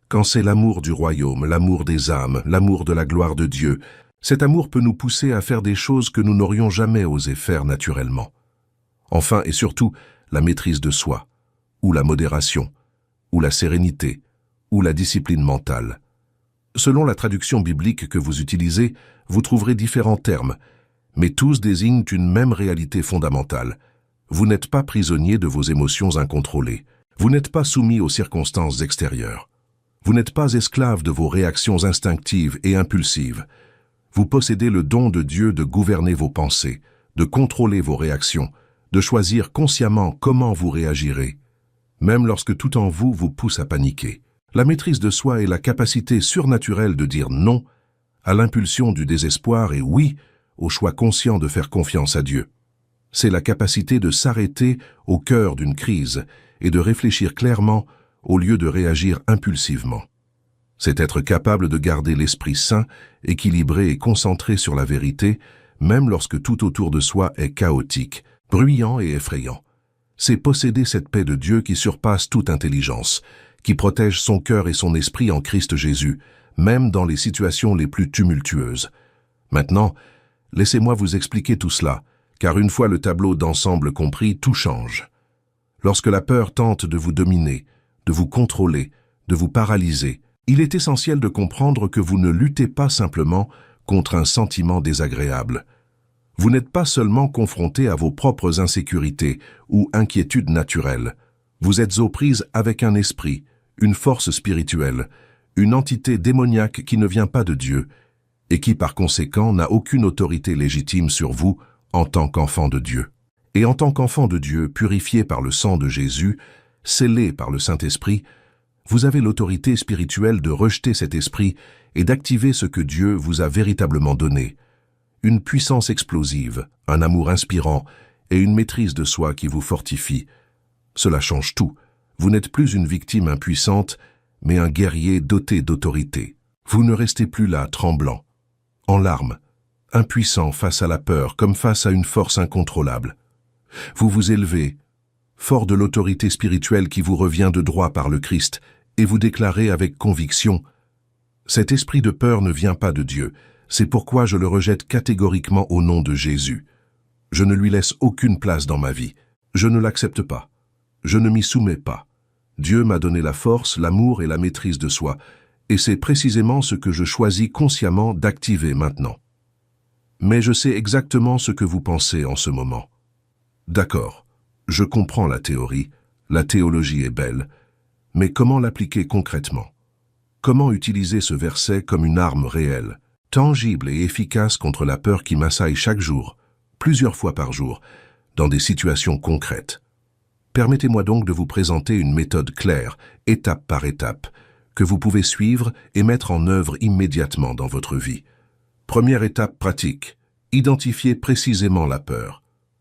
[SPEAKER 1] quand c'est l'amour du royaume, l'amour des âmes, l'amour de la gloire de Dieu, cet amour peut nous pousser à faire des choses que nous n'aurions jamais osé faire naturellement. Enfin et surtout, la maîtrise de soi, ou la modération, ou la sérénité, ou la discipline mentale. Selon la traduction biblique que vous utilisez, vous trouverez différents termes, mais tous désignent une même réalité fondamentale. Vous n'êtes pas prisonnier de vos émotions incontrôlées. Vous n'êtes pas soumis aux circonstances extérieures. Vous n'êtes pas esclave de vos réactions instinctives et impulsives. Vous possédez le don de Dieu de gouverner vos pensées, de contrôler vos réactions, de choisir consciemment comment vous réagirez, même lorsque tout en vous vous pousse à paniquer. La maîtrise de soi est la capacité surnaturelle de dire non à l'impulsion du désespoir et oui au choix conscient de faire confiance à Dieu. C'est la capacité de s'arrêter au cœur d'une crise et de réfléchir clairement au lieu de réagir impulsivement. C'est être capable de garder l'esprit sain, équilibré et concentré sur la vérité, même lorsque tout autour de soi est chaotique, bruyant et effrayant. C'est posséder cette paix de Dieu qui surpasse toute intelligence, qui protège son cœur et son esprit en Christ Jésus, même dans les situations les plus tumultueuses. Maintenant, laissez-moi vous expliquer tout cela, car une fois le tableau d'ensemble compris, tout change. Lorsque la peur tente de vous dominer, de vous contrôler, de vous paralyser, il est essentiel de comprendre que vous ne luttez pas simplement contre un sentiment désagréable. Vous n'êtes pas seulement confronté à vos propres insécurités ou inquiétudes naturelles. Vous êtes aux prises avec un esprit, une force spirituelle, une entité démoniaque qui ne vient pas de Dieu et qui par conséquent n'a aucune autorité légitime sur vous en tant qu'enfant de Dieu. Et en tant qu'enfant de Dieu, purifié par le sang de Jésus, scellé par le Saint-Esprit, vous avez l'autorité spirituelle de rejeter cet esprit et d'activer ce que Dieu vous a véritablement donné. Une puissance explosive, un amour inspirant et une maîtrise de soi qui vous fortifie. Cela change tout. Vous n'êtes plus une victime impuissante, mais un guerrier doté d'autorité. Vous ne restez plus là, tremblant, en larmes, impuissant face à la peur comme face à une force incontrôlable. Vous vous élevez, fort de l'autorité spirituelle qui vous revient de droit par le Christ, et vous déclarez avec conviction « Cet esprit de peur ne vient pas de Dieu, c'est pourquoi je le rejette catégoriquement au nom de Jésus. Je ne lui laisse aucune place dans ma vie, je ne l'accepte pas, je ne m'y soumets pas. Dieu m'a donné la force, l'amour et la maîtrise de soi, et c'est précisément ce que je choisis consciemment d'activer maintenant. Mais je sais exactement ce que vous pensez en ce moment. D'accord. Je comprends la théorie, la théologie est belle, mais comment l'appliquer concrètement? Comment utiliser ce verset comme une arme réelle, tangible et efficace contre la peur qui m'assaille chaque jour, plusieurs fois par jour, dans des situations concrètes? Permettez-moi donc de vous présenter une méthode claire, étape par étape, que vous pouvez suivre et mettre en œuvre immédiatement dans votre vie. Première étape pratique, identifiez précisément la peur.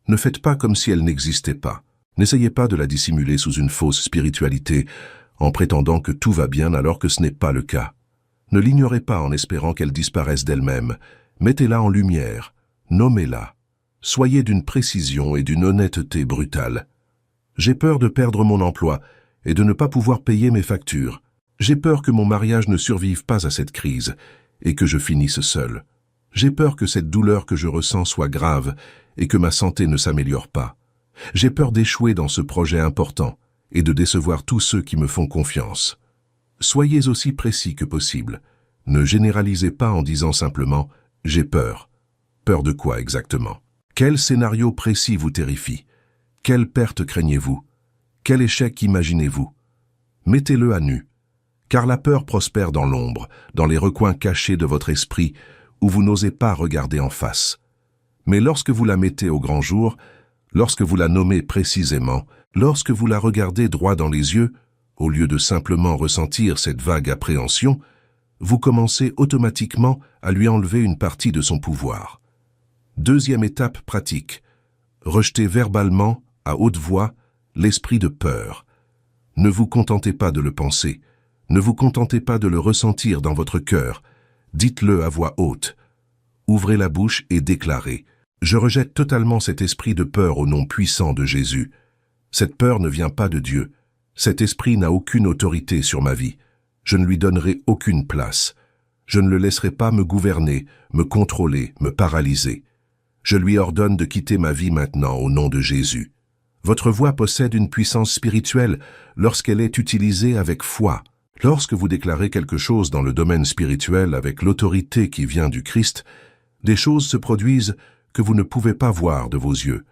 [SPEAKER 1] Ne faites pas comme si elle n'existait pas. N'essayez pas de la dissimuler sous une fausse spiritualité, en prétendant que tout va bien alors que ce n'est pas le cas. Ne l'ignorez pas en espérant qu'elle disparaisse d'elle-même. Mettez-la en lumière, nommez-la. Soyez d'une précision et d'une honnêteté brutale. J'ai peur de perdre mon emploi et de ne pas pouvoir payer mes factures. J'ai peur que mon mariage ne survive pas à cette crise et que je finisse seul. J'ai peur que cette douleur que je ressens soit grave et que ma santé ne s'améliore pas. J'ai peur d'échouer dans ce projet important et de décevoir tous ceux qui me font confiance. Soyez aussi précis que possible. Ne généralisez pas en disant simplement « j'ai peur ». Peur de quoi exactement? Quel scénario précis vous terrifie? Quelle perte craignez-vous? Quel échec imaginez-vous? Mettez-le à nu, car la peur prospère dans l'ombre, dans les recoins cachés de votre esprit, où vous n'osez pas regarder en face. Mais lorsque vous la mettez au grand jour, lorsque vous la nommez précisément, lorsque vous la regardez droit dans les yeux, au lieu de simplement ressentir cette vague appréhension, vous commencez automatiquement à lui enlever une partie de son pouvoir. Deuxième étape pratique. Rejetez verbalement, à haute voix, l'esprit de peur. Ne vous contentez pas de le penser. Ne vous contentez pas de le ressentir dans votre cœur. Dites-le à voix haute. Ouvrez la bouche et déclarez. Je rejette totalement cet esprit de peur au nom puissant de Jésus. Cette peur ne vient pas de Dieu. Cet esprit n'a aucune autorité sur ma vie. Je ne lui donnerai aucune place. Je ne le laisserai pas me gouverner, me contrôler, me paralyser. Je lui ordonne de quitter ma vie maintenant au nom de Jésus. Votre voix possède une puissance spirituelle lorsqu'elle est utilisée avec foi. Lorsque vous déclarez quelque chose dans le domaine spirituel avec l'autorité qui vient du Christ, des choses se produisent que vous ne pouvez pas voir de vos yeux.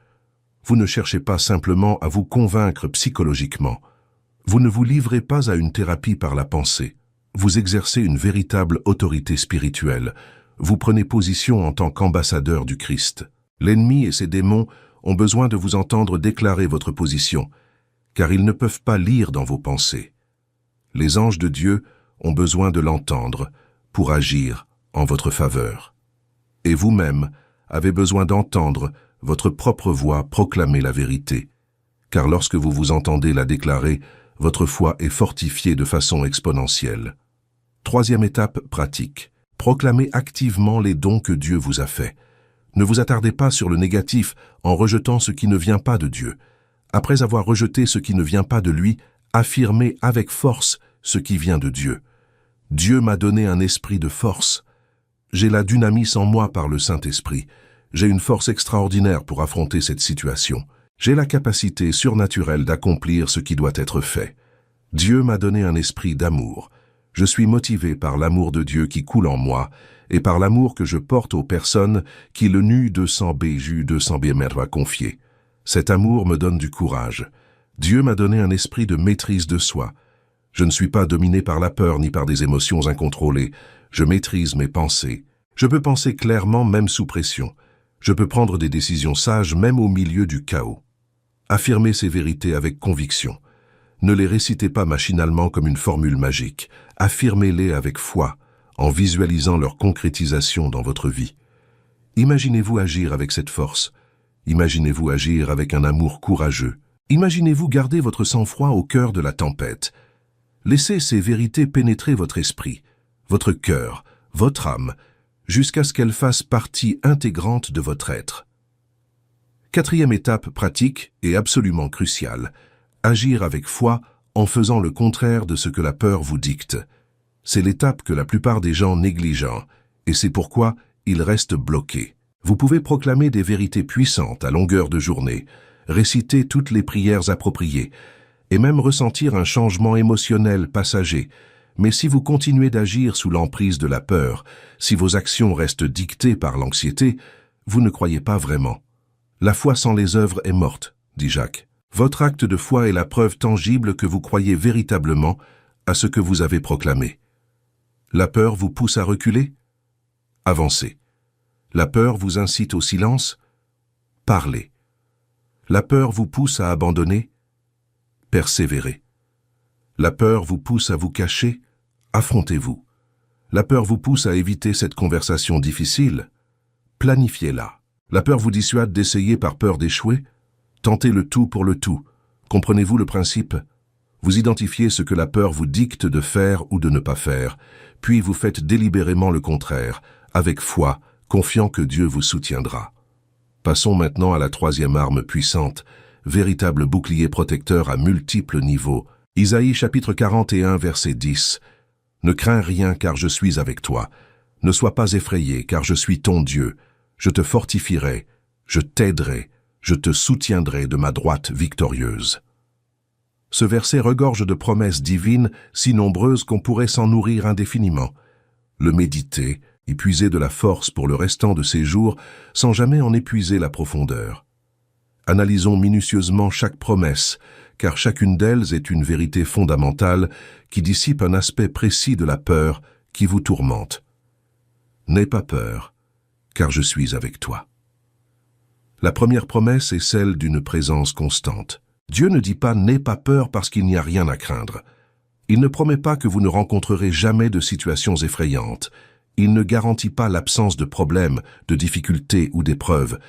[SPEAKER 1] Vous ne cherchez pas simplement à vous convaincre psychologiquement. Vous ne vous livrez pas à une thérapie par la pensée. Vous exercez une véritable autorité spirituelle. Vous prenez position en tant qu'ambassadeur du Christ. L'ennemi et ses démons ont besoin de vous entendre déclarer votre position, car ils ne peuvent pas lire dans vos pensées. Les anges de Dieu ont besoin de l'entendre pour agir en votre faveur. Et vous-même avez besoin d'entendre votre propre voix proclamer la vérité, car lorsque vous vous entendez la déclarer, votre foi est fortifiée de façon exponentielle. Troisième étape pratique. Proclamez activement les dons que Dieu vous a faits. Ne vous attardez pas sur le négatif en rejetant ce qui ne vient pas de Dieu. Après avoir rejeté ce qui ne vient pas de lui, affirmez avec force ce qui vient de Dieu. Dieu m'a donné un esprit de force. J'ai la dynamis en moi par le Saint-Esprit. J'ai une force extraordinaire pour affronter cette situation. J'ai la capacité surnaturelle d'accomplir ce qui doit être fait. Dieu m'a donné un esprit d'amour. Je suis motivé par l'amour de Dieu qui coule en moi et par l'amour que je porte aux personnes qui le NU 200B Ju 200B m'a confié. Cet amour me donne du courage. Dieu m'a donné un esprit de maîtrise de soi. Je ne suis pas dominé par la peur ni par des émotions incontrôlées. Je maîtrise mes pensées. Je peux penser clairement même sous pression. Je peux prendre des décisions sages même au milieu du chaos. Affirmez ces vérités avec conviction. Ne les récitez pas machinalement comme une formule magique. Affirmez-les avec foi, en visualisant leur concrétisation dans votre vie. Imaginez-vous agir avec cette force. Imaginez-vous agir avec un amour courageux. Imaginez-vous garder votre sang-froid au cœur de la tempête. Laissez ces vérités pénétrer votre esprit, votre cœur, votre âme, jusqu'à ce qu'elles fassent partie intégrante de votre être. Quatrième étape pratique et absolument cruciale. Agir avec foi en faisant le contraire de ce que la peur vous dicte. C'est l'étape que la plupart des gens négligent, et c'est pourquoi ils restent bloqués. Vous pouvez proclamer des vérités puissantes à longueur de journée, réciter toutes les prières appropriées, et même ressentir un changement émotionnel passager. Mais si vous continuez d'agir sous l'emprise de la peur, si vos actions restent dictées par l'anxiété, vous ne croyez pas vraiment. La foi sans les œuvres est morte, dit Jacques. Votre acte de foi est la preuve tangible que vous croyez véritablement à ce que vous avez proclamé. La peur vous pousse à reculer? Avancez. La peur vous incite au silence? Parlez. La peur vous pousse à abandonner? Persévérez. La peur vous pousse à vous cacher? Affrontez-vous. La peur vous pousse à éviter cette conversation difficile? Planifiez-la. La peur vous dissuade d'essayer par peur d'échouer? Tentez le tout pour le tout. Comprenez-vous le principe? Vous identifiez ce que la peur vous dicte de faire ou de ne pas faire, puis vous faites délibérément le contraire, avec foi, confiant que Dieu vous soutiendra. Passons maintenant à la troisième arme puissante, véritable bouclier protecteur à multiples niveaux. Isaïe chapitre 41, verset 10. Ne crains rien car je suis avec toi. Ne sois pas effrayé car je suis ton Dieu. Je te fortifierai, je t'aiderai, je te soutiendrai de ma droite victorieuse. Ce verset regorge de promesses divines si nombreuses qu'on pourrait s'en nourrir indéfiniment. Le méditer, y puiser de la force pour le restant de ses jours sans jamais en épuiser la profondeur. Analysons minutieusement chaque promesse, car chacune d'elles est une vérité fondamentale qui dissipe un aspect précis de la peur qui vous tourmente. N'aie pas peur, car je suis avec toi. La première promesse est celle d'une présence constante. Dieu ne dit pas « n'aie pas peur parce qu'il n'y a rien à craindre ». Il ne promet pas que vous ne rencontrerez jamais de situations effrayantes. Il ne garantit pas l'absence de problèmes, de difficultés ou d'épreuves.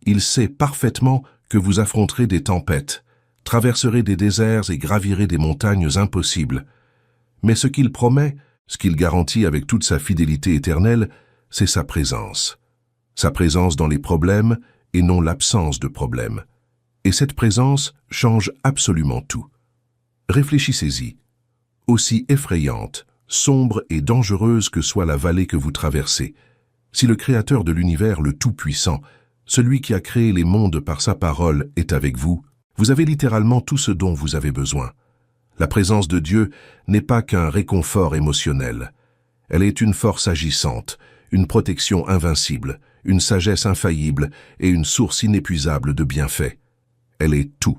[SPEAKER 1] Il sait parfaitement que vous affronterez des tempêtes, traverserez des déserts et gravirez des montagnes impossibles. Mais ce qu'il promet, ce qu'il garantit avec toute sa fidélité éternelle, c'est sa présence. Sa présence dans les problèmes et non l'absence de problèmes. Et cette présence change absolument tout. Réfléchissez-y. Aussi effrayante, sombre et dangereuse que soit la vallée que vous traversez, si le Créateur de l'univers, le Tout-Puissant, celui qui a créé les mondes par sa parole, est avec vous, vous avez littéralement tout ce dont vous avez besoin. La présence de Dieu n'est pas qu'un réconfort émotionnel. Elle est une force agissante, une protection invincible, une sagesse infaillible et une source inépuisable de bienfaits. Elle est tout.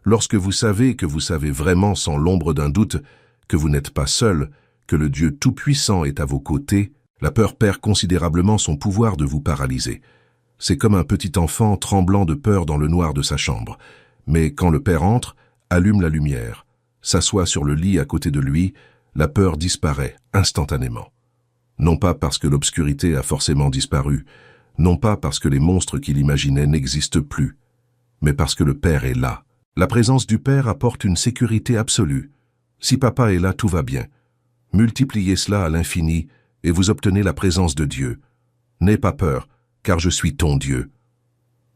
[SPEAKER 1] Lorsque vous savez que vous savez vraiment sans l'ombre d'un doute que vous n'êtes pas seul, que le Dieu Tout-Puissant est à vos côtés, la peur perd considérablement son pouvoir de vous paralyser. C'est comme un petit enfant tremblant de peur dans le noir de sa chambre. Mais quand le père entre, allume la lumière, s'assoit sur le lit à côté de lui, la peur disparaît instantanément. Non pas parce que l'obscurité a forcément disparu, non pas parce que les monstres qu'il imaginait n'existent plus, mais parce que le Père est là. La présence du Père apporte une sécurité absolue. Si papa est là, tout va bien. Multipliez cela à l'infini et vous obtenez la présence de Dieu. N'aie pas peur, car je suis ton Dieu.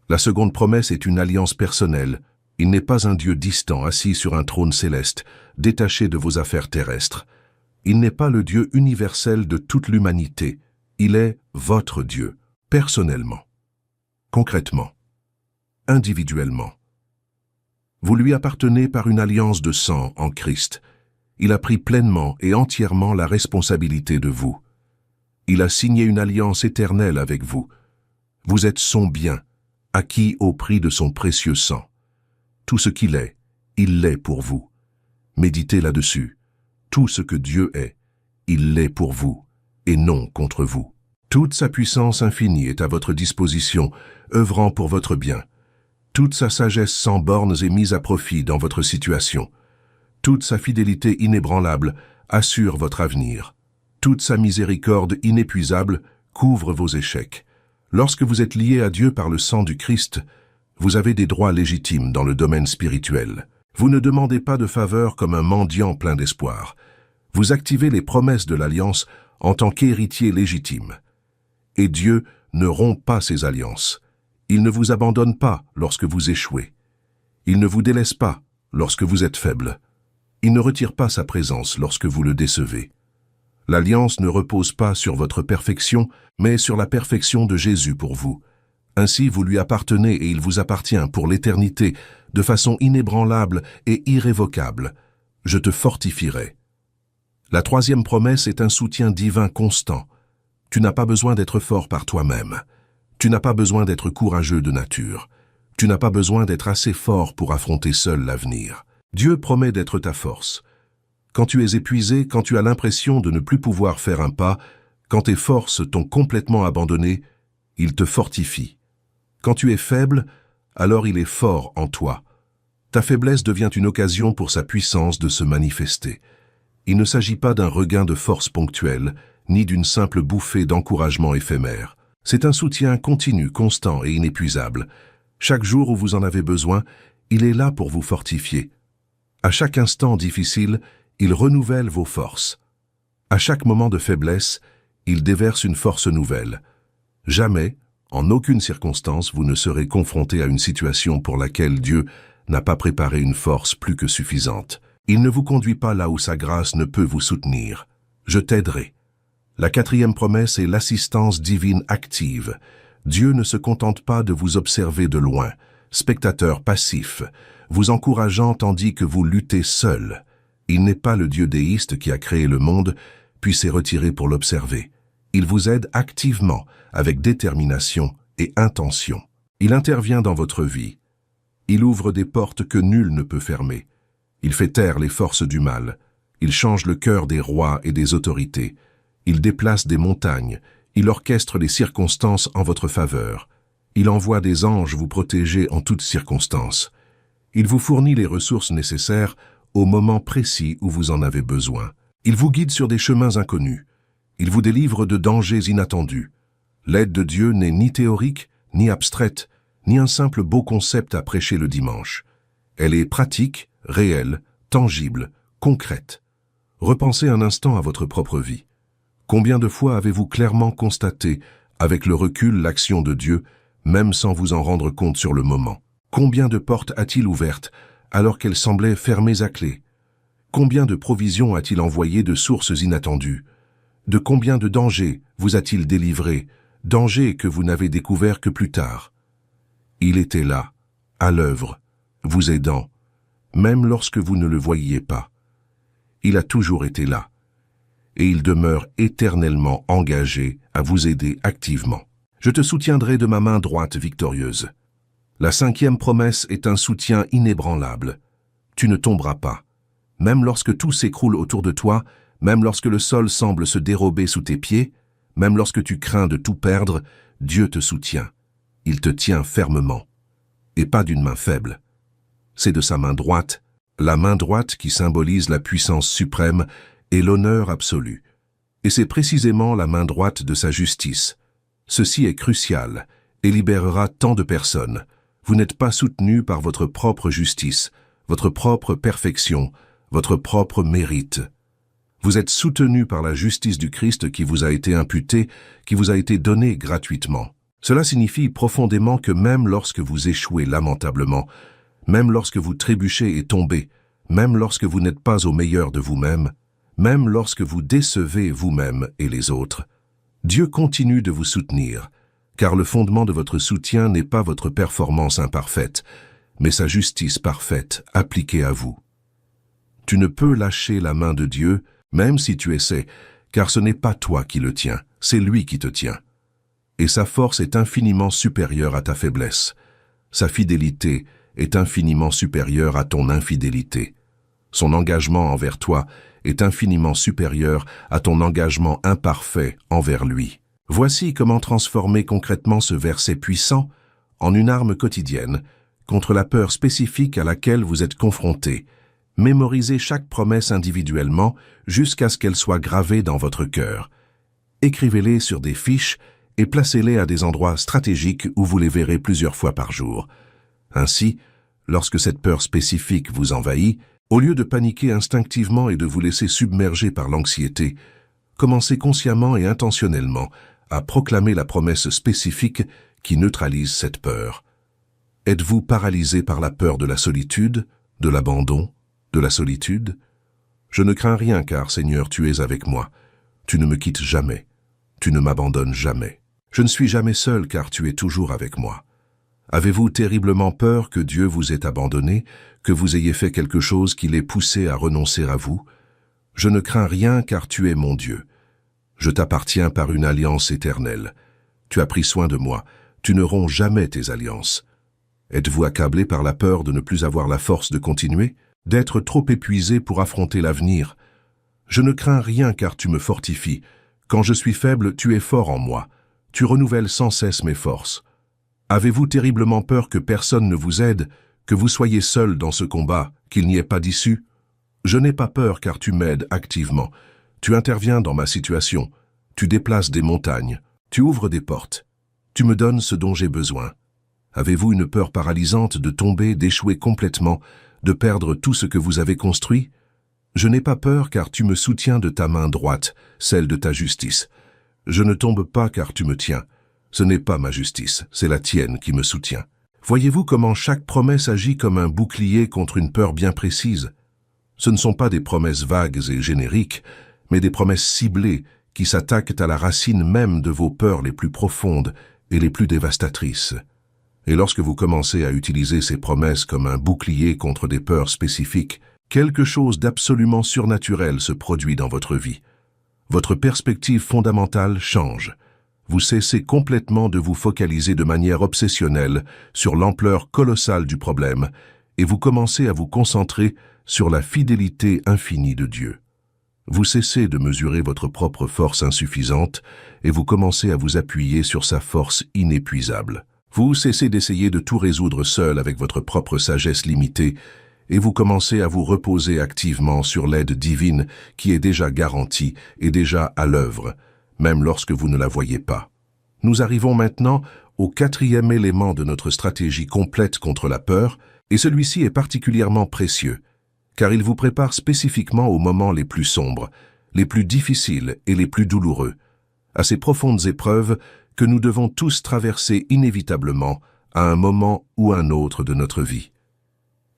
[SPEAKER 1] La seconde promesse est une alliance personnelle. Il n'est pas un Dieu distant, assis sur un trône céleste, détaché de vos affaires terrestres. Il n'est pas le Dieu universel de toute l'humanité. Il est votre Dieu, personnellement, concrètement, individuellement. Vous lui appartenez par une alliance de sang en Christ. Il a pris pleinement et entièrement la responsabilité de vous. Il a signé une alliance éternelle avec vous. Vous êtes son bien, acquis au prix de son précieux sang. Tout ce qu'il est, il l'est pour vous. Méditez là-dessus. Tout ce que Dieu est, il l'est pour vous, et non contre vous. Toute sa puissance infinie est à votre disposition, œuvrant pour votre bien. Toute sa sagesse sans bornes est mise à profit dans votre situation. Toute sa fidélité inébranlable assure votre avenir. Toute sa miséricorde inépuisable couvre vos échecs. Lorsque vous êtes lié à Dieu par le sang du Christ, vous avez des droits légitimes dans le domaine spirituel. Vous ne demandez pas de faveur comme un mendiant plein d'espoir. Vous activez les promesses de l'alliance en tant qu'héritier légitime. Et Dieu ne rompt pas ses alliances. Il ne vous abandonne pas lorsque vous échouez. Il ne vous délaisse pas lorsque vous êtes faible. Il ne retire pas sa présence lorsque vous le décevez. L'alliance ne repose pas sur votre perfection, mais sur la perfection de Jésus pour vous. Ainsi, vous lui appartenez et il vous appartient pour l'éternité, de façon inébranlable et irrévocable. Je te fortifierai. La troisième promesse est un soutien divin constant. Tu n'as pas besoin d'être fort par toi-même. Tu n'as pas besoin d'être courageux de nature. Tu n'as pas besoin d'être assez fort pour affronter seul l'avenir. Dieu promet d'être ta force. Quand tu es épuisé, quand tu as l'impression de ne plus pouvoir faire un pas, quand tes forces t'ont complètement abandonné, il te fortifie. Quand tu es faible, alors il est fort en toi. Ta faiblesse devient une occasion pour sa puissance de se manifester. Il ne s'agit pas d'un regain de force ponctuel, ni d'une simple bouffée d'encouragement éphémère. C'est un soutien continu, constant et inépuisable. Chaque jour où vous en avez besoin, il est là pour vous fortifier. À chaque instant difficile, il renouvelle vos forces. À chaque moment de faiblesse, il déverse une force nouvelle. Jamais, en aucune circonstance, vous ne serez confronté à une situation pour laquelle Dieu n'a pas préparé une force plus que suffisante. Il ne vous conduit pas là où sa grâce ne peut vous soutenir. Je t'aiderai. La quatrième promesse est l'assistance divine active. Dieu ne se contente pas de vous observer de loin, spectateur passif. vous encourageant tandis que vous luttez seul. Il n'est pas le Dieu déiste qui a créé le monde, puis s'est retiré pour l'observer. Il vous aide activement, avec détermination et intention. Il intervient dans votre vie. Il ouvre des portes que nul ne peut fermer. Il fait taire les forces du mal. Il change le cœur des rois et des autorités. Il déplace des montagnes. Il orchestre les circonstances en votre faveur. Il envoie des anges vous protéger en toutes circonstances. Il vous fournit les ressources nécessaires au moment précis où vous en avez besoin. Il vous guide sur des chemins inconnus. Il vous délivre de dangers inattendus. L'aide de Dieu n'est ni théorique, ni abstraite, ni un simple beau concept à prêcher le dimanche. Elle est pratique, réelle, tangible, concrète. Repensez un instant à votre propre vie. Combien de fois avez-vous clairement constaté, avec le recul, l'action de Dieu, même sans vous en rendre compte sur le moment? Combien de portes a-t-il ouvertes alors qu'elles semblaient fermées à clé? Combien de provisions a-t-il envoyées de sources inattendues? De combien de dangers vous a-t-il délivré, dangers que vous n'avez découverts que plus tard? Il était là, à l'œuvre, vous aidant, même lorsque vous ne le voyiez pas. Il a toujours été là, et il demeure éternellement engagé à vous aider activement. Je te soutiendrai de ma main droite victorieuse. La 5e promesse est un soutien inébranlable. Tu ne tomberas pas. Même lorsque tout s'écroule autour de toi, même lorsque le sol semble se dérober sous tes pieds, même lorsque tu crains de tout perdre, Dieu te soutient. Il te tient fermement, et pas d'une main faible. C'est de sa main droite, la main droite qui symbolise la puissance suprême et l'honneur absolu. Et c'est précisément la main droite de sa justice. Ceci est crucial et libérera tant de personnes. Vous n'êtes pas soutenu par votre propre justice, votre propre perfection, votre propre mérite. Vous êtes soutenu par la justice du Christ qui vous a été imputée, qui vous a été donnée gratuitement. Cela signifie profondément que même lorsque vous échouez lamentablement, même lorsque vous trébuchez et tombez, même lorsque vous n'êtes pas au meilleur de vous-même, même lorsque vous décevez vous-même et les autres, Dieu continue de vous soutenir, car le fondement de votre soutien n'est pas votre performance imparfaite, mais sa justice parfaite appliquée à vous. Tu ne peux lâcher la main de Dieu, même si tu essaies, car ce n'est pas toi qui le tiens, c'est lui qui te tient. Et sa force est infiniment supérieure à ta faiblesse. Sa fidélité est infiniment supérieure à ton infidélité. Son engagement envers toi est infiniment supérieur à ton engagement imparfait envers lui. Voici comment transformer concrètement ce verset puissant en une arme quotidienne contre la peur spécifique à laquelle vous êtes confronté. Mémorisez chaque promesse individuellement jusqu'à ce qu'elle soit gravée dans votre cœur. Écrivez-les sur des fiches et placez-les à des endroits stratégiques où vous les verrez plusieurs fois par jour. Ainsi, lorsque cette peur spécifique vous envahit, au lieu de paniquer instinctivement et de vous laisser submerger par l'anxiété, commencez consciemment et intentionnellement à proclamer la promesse spécifique qui neutralise cette peur. Êtes-vous paralysé par la peur de la solitude, de l'abandon, de la solitude? Je ne crains rien car, Seigneur, tu es avec moi. Tu ne me quittes jamais. Tu ne m'abandonnes jamais. Je ne suis jamais seul car tu es toujours avec moi. Avez-vous terriblement peur que Dieu vous ait abandonné, que vous ayez fait quelque chose qui l'ait poussé à renoncer à vous? Je ne crains rien car tu es mon Dieu. Je t'appartiens par une alliance éternelle. Tu as pris soin de moi. Tu ne romps jamais tes alliances. Êtes-vous accablé par la peur de ne plus avoir la force de continuer, d'être trop épuisé pour affronter l'avenir? Je ne crains rien car tu me fortifies. Quand je suis faible, tu es fort en moi. Tu renouvelles sans cesse mes forces. Avez-vous terriblement peur que personne ne vous aide, que vous soyez seul dans ce combat, qu'il n'y ait pas d'issue? Je n'ai pas peur car tu m'aides activement. Tu interviens dans ma situation. Tu déplaces des montagnes. Tu ouvres des portes. Tu me donnes ce dont j'ai besoin. Avez-vous une peur paralysante de tomber, d'échouer complètement, de perdre tout ce que vous avez construit? Je n'ai pas peur car tu me soutiens de ta main droite, celle de ta justice. Je ne tombe pas car tu me tiens. Ce n'est pas ma justice, c'est la tienne qui me soutient. Voyez-vous comment chaque promesse agit comme un bouclier contre une peur bien précise? Ce ne sont pas des promesses vagues et génériques, mais des promesses ciblées qui s'attaquent à la racine même de vos peurs les plus profondes et les plus dévastatrices. Et lorsque vous commencez à utiliser ces promesses comme un bouclier contre des peurs spécifiques, quelque chose d'absolument surnaturel se produit dans votre vie. Votre perspective fondamentale change. Vous cessez complètement de vous focaliser de manière obsessionnelle sur l'ampleur colossale du problème et vous commencez à vous concentrer sur la fidélité infinie de Dieu. Vous cessez de mesurer votre propre force insuffisante et vous commencez à vous appuyer sur sa force inépuisable. Vous cessez d'essayer de tout résoudre seul avec votre propre sagesse limitée et vous commencez à vous reposer activement sur l'aide divine qui est déjà garantie et déjà à l'œuvre, même lorsque vous ne la voyez pas. Nous arrivons maintenant au 4e élément de notre stratégie complète contre la peur, et celui-ci est particulièrement précieux, car il vous prépare spécifiquement aux moments les plus sombres, les plus difficiles et les plus douloureux, à ces profondes épreuves que nous devons tous traverser inévitablement à un moment ou un autre de notre vie.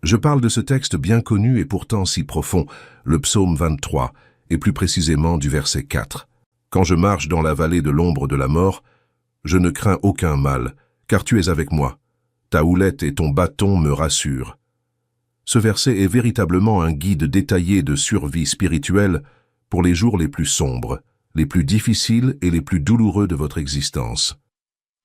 [SPEAKER 1] Je parle de ce texte bien connu et pourtant si profond, le psaume 23, et plus précisément du verset 4. « Quand je marche dans la vallée de l'ombre de la mort, je ne crains aucun mal, car tu es avec moi. Ta houlette et ton bâton me rassurent. » Ce verset est véritablement un guide détaillé de survie spirituelle pour les jours les plus sombres, les plus difficiles et les plus douloureux de votre existence.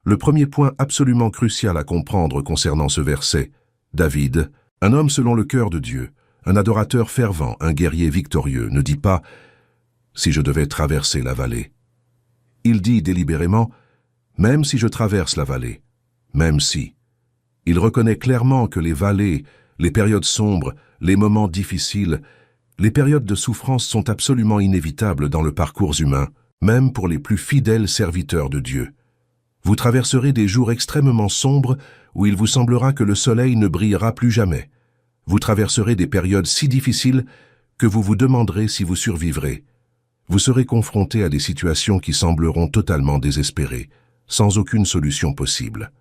[SPEAKER 1] Le premier point absolument crucial à comprendre concernant ce verset, David, un homme selon le cœur de Dieu, un adorateur fervent, un guerrier victorieux, ne dit pas « si je devais traverser la vallée ». Il dit délibérément « même si je traverse la vallée, même si ». Il reconnaît clairement que les vallées, les périodes sombres, les moments difficiles, les périodes de souffrance sont absolument inévitables dans le parcours humain, même pour les plus fidèles serviteurs de Dieu. Vous traverserez des jours extrêmement sombres où il vous semblera que le soleil ne brillera plus jamais. Vous traverserez des périodes si difficiles que vous vous demanderez si vous survivrez. Vous serez confronté à des situations qui sembleront totalement désespérées, sans aucune solution possible.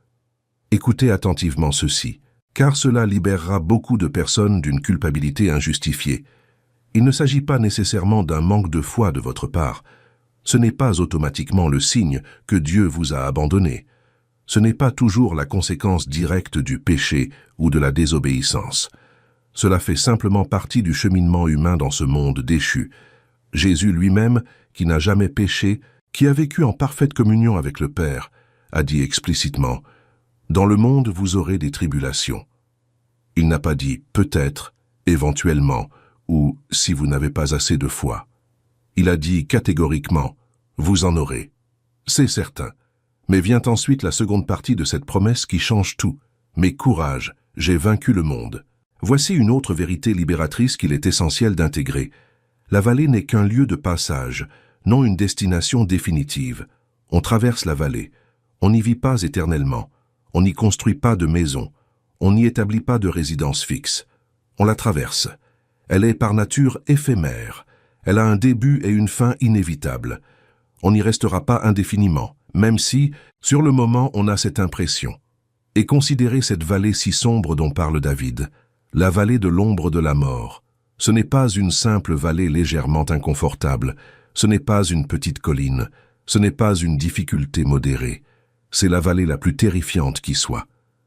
[SPEAKER 1] Écoutez attentivement ceci, car cela libérera beaucoup de personnes d'une culpabilité injustifiée. Il ne s'agit pas nécessairement d'un manque de foi de votre part. Ce n'est pas automatiquement le signe que Dieu vous a abandonné. Ce n'est pas toujours la conséquence directe du péché ou de la désobéissance. Cela fait simplement partie du cheminement humain dans ce monde déchu. Jésus lui-même, qui n'a jamais péché, qui a vécu en parfaite communion avec le Père, a dit explicitement « Dans le monde, vous aurez des tribulations ». Il n'a pas dit « peut-être »,« éventuellement » ou « si vous n'avez pas assez de foi ». Il a dit catégoriquement « vous en aurez ». C'est certain. Mais vient ensuite la seconde partie de cette promesse qui change tout. « Mais courage, j'ai vaincu le monde ». Voici une autre vérité libératrice qu'il est essentiel d'intégrer. La vallée n'est qu'un lieu de passage, non une destination définitive. On traverse la vallée. On n'y vit pas éternellement. On n'y construit pas de maison. On n'y établit pas de résidence fixe. On la traverse. Elle est par nature éphémère. Elle a un début et une fin inévitables. On n'y restera pas indéfiniment, même si, sur le moment, on a cette impression. Et considérez cette vallée si sombre dont parle David, la vallée de l'ombre de la mort. Ce n'est pas une simple vallée légèrement inconfortable, ce n'est pas une petite colline, ce n'est pas une difficulté modérée. C'est la vallée la plus terrifiante qui soit.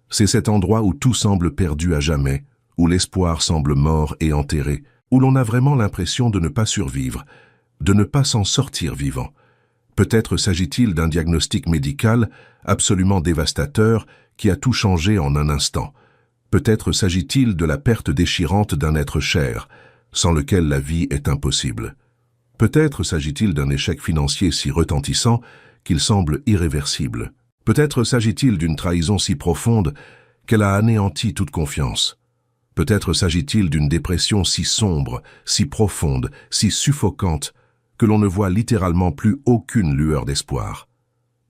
[SPEAKER 1] C'est cet endroit où tout semble perdu à jamais, où l'espoir semble mort et enterré, où l'on a vraiment l'impression de ne pas survivre, de ne pas s'en sortir vivant. Peut-être s'agit-il d'un diagnostic médical absolument dévastateur qui a tout changé en un instant. Peut-être s'agit-il de la perte déchirante d'un être cher, sans lequel la vie est impossible. Peut-être s'agit-il d'un échec financier si retentissant qu'il semble irréversible. Peut-être s'agit-il d'une trahison si profonde qu'elle a anéanti toute confiance. Peut-être s'agit-il d'une dépression si sombre, si profonde, si suffocante, que l'on ne voit littéralement plus aucune lueur d'espoir.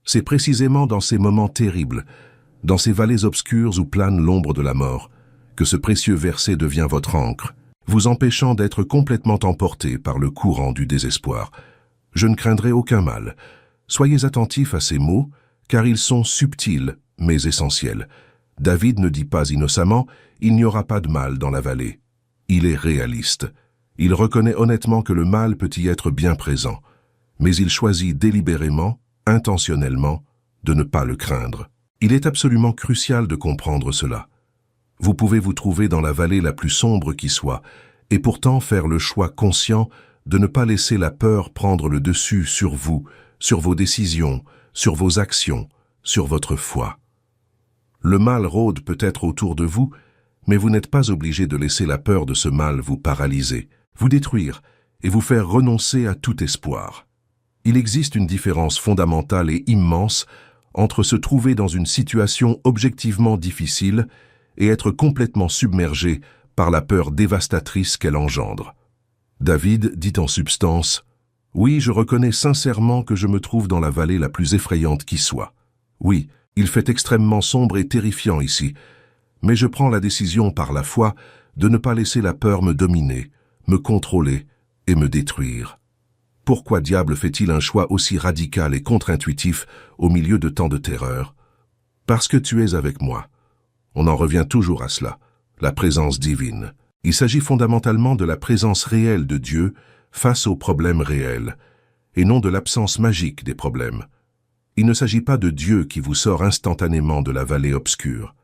[SPEAKER 1] C'est précisément dans ces moments terribles, dans ces vallées obscures où plane l'ombre de la mort, que ce précieux verset devient votre ancre, vous empêchant d'être complètement emporté par le courant du désespoir. Je ne craindrai aucun mal. Soyez attentifs à ces mots, car ils sont subtils, mais essentiels. David ne dit pas innocemment « il n'y aura pas de mal dans la vallée ». Il est réaliste. Il reconnaît honnêtement que le mal peut y être bien présent, mais il choisit délibérément, intentionnellement, de ne pas le craindre. Il est absolument crucial de comprendre cela. Vous pouvez vous trouver dans la vallée la plus sombre qui soit, et pourtant faire le choix conscient de ne pas laisser la peur prendre le dessus sur vous, sur vos décisions, sur vos actions, sur votre foi. Le mal rôde peut-être autour de vous, mais vous n'êtes pas obligé de laisser la peur de ce mal vous paralyser, vous détruire et vous faire renoncer à tout espoir. Il existe une différence fondamentale et immense entre se trouver dans une situation objectivement difficile et être complètement submergé par la peur dévastatrice qu'elle engendre. David dit en substance « Oui, je reconnais sincèrement que je me trouve dans la vallée la plus effrayante qui soit. Oui, il fait extrêmement sombre et terrifiant ici, mais je prends la décision par la foi de ne pas laisser la peur me dominer, me contrôler et me détruire. Pourquoi diable fait-il un choix aussi radical et contre-intuitif au milieu de tant de terreur? Parce que tu es avec moi. On en revient toujours à cela, la présence divine. Il s'agit fondamentalement de la présence réelle de Dieu face aux problèmes réels, et non de l'absence magique des problèmes. Il ne s'agit pas de Dieu qui vous sort instantanément de la vallée obscure.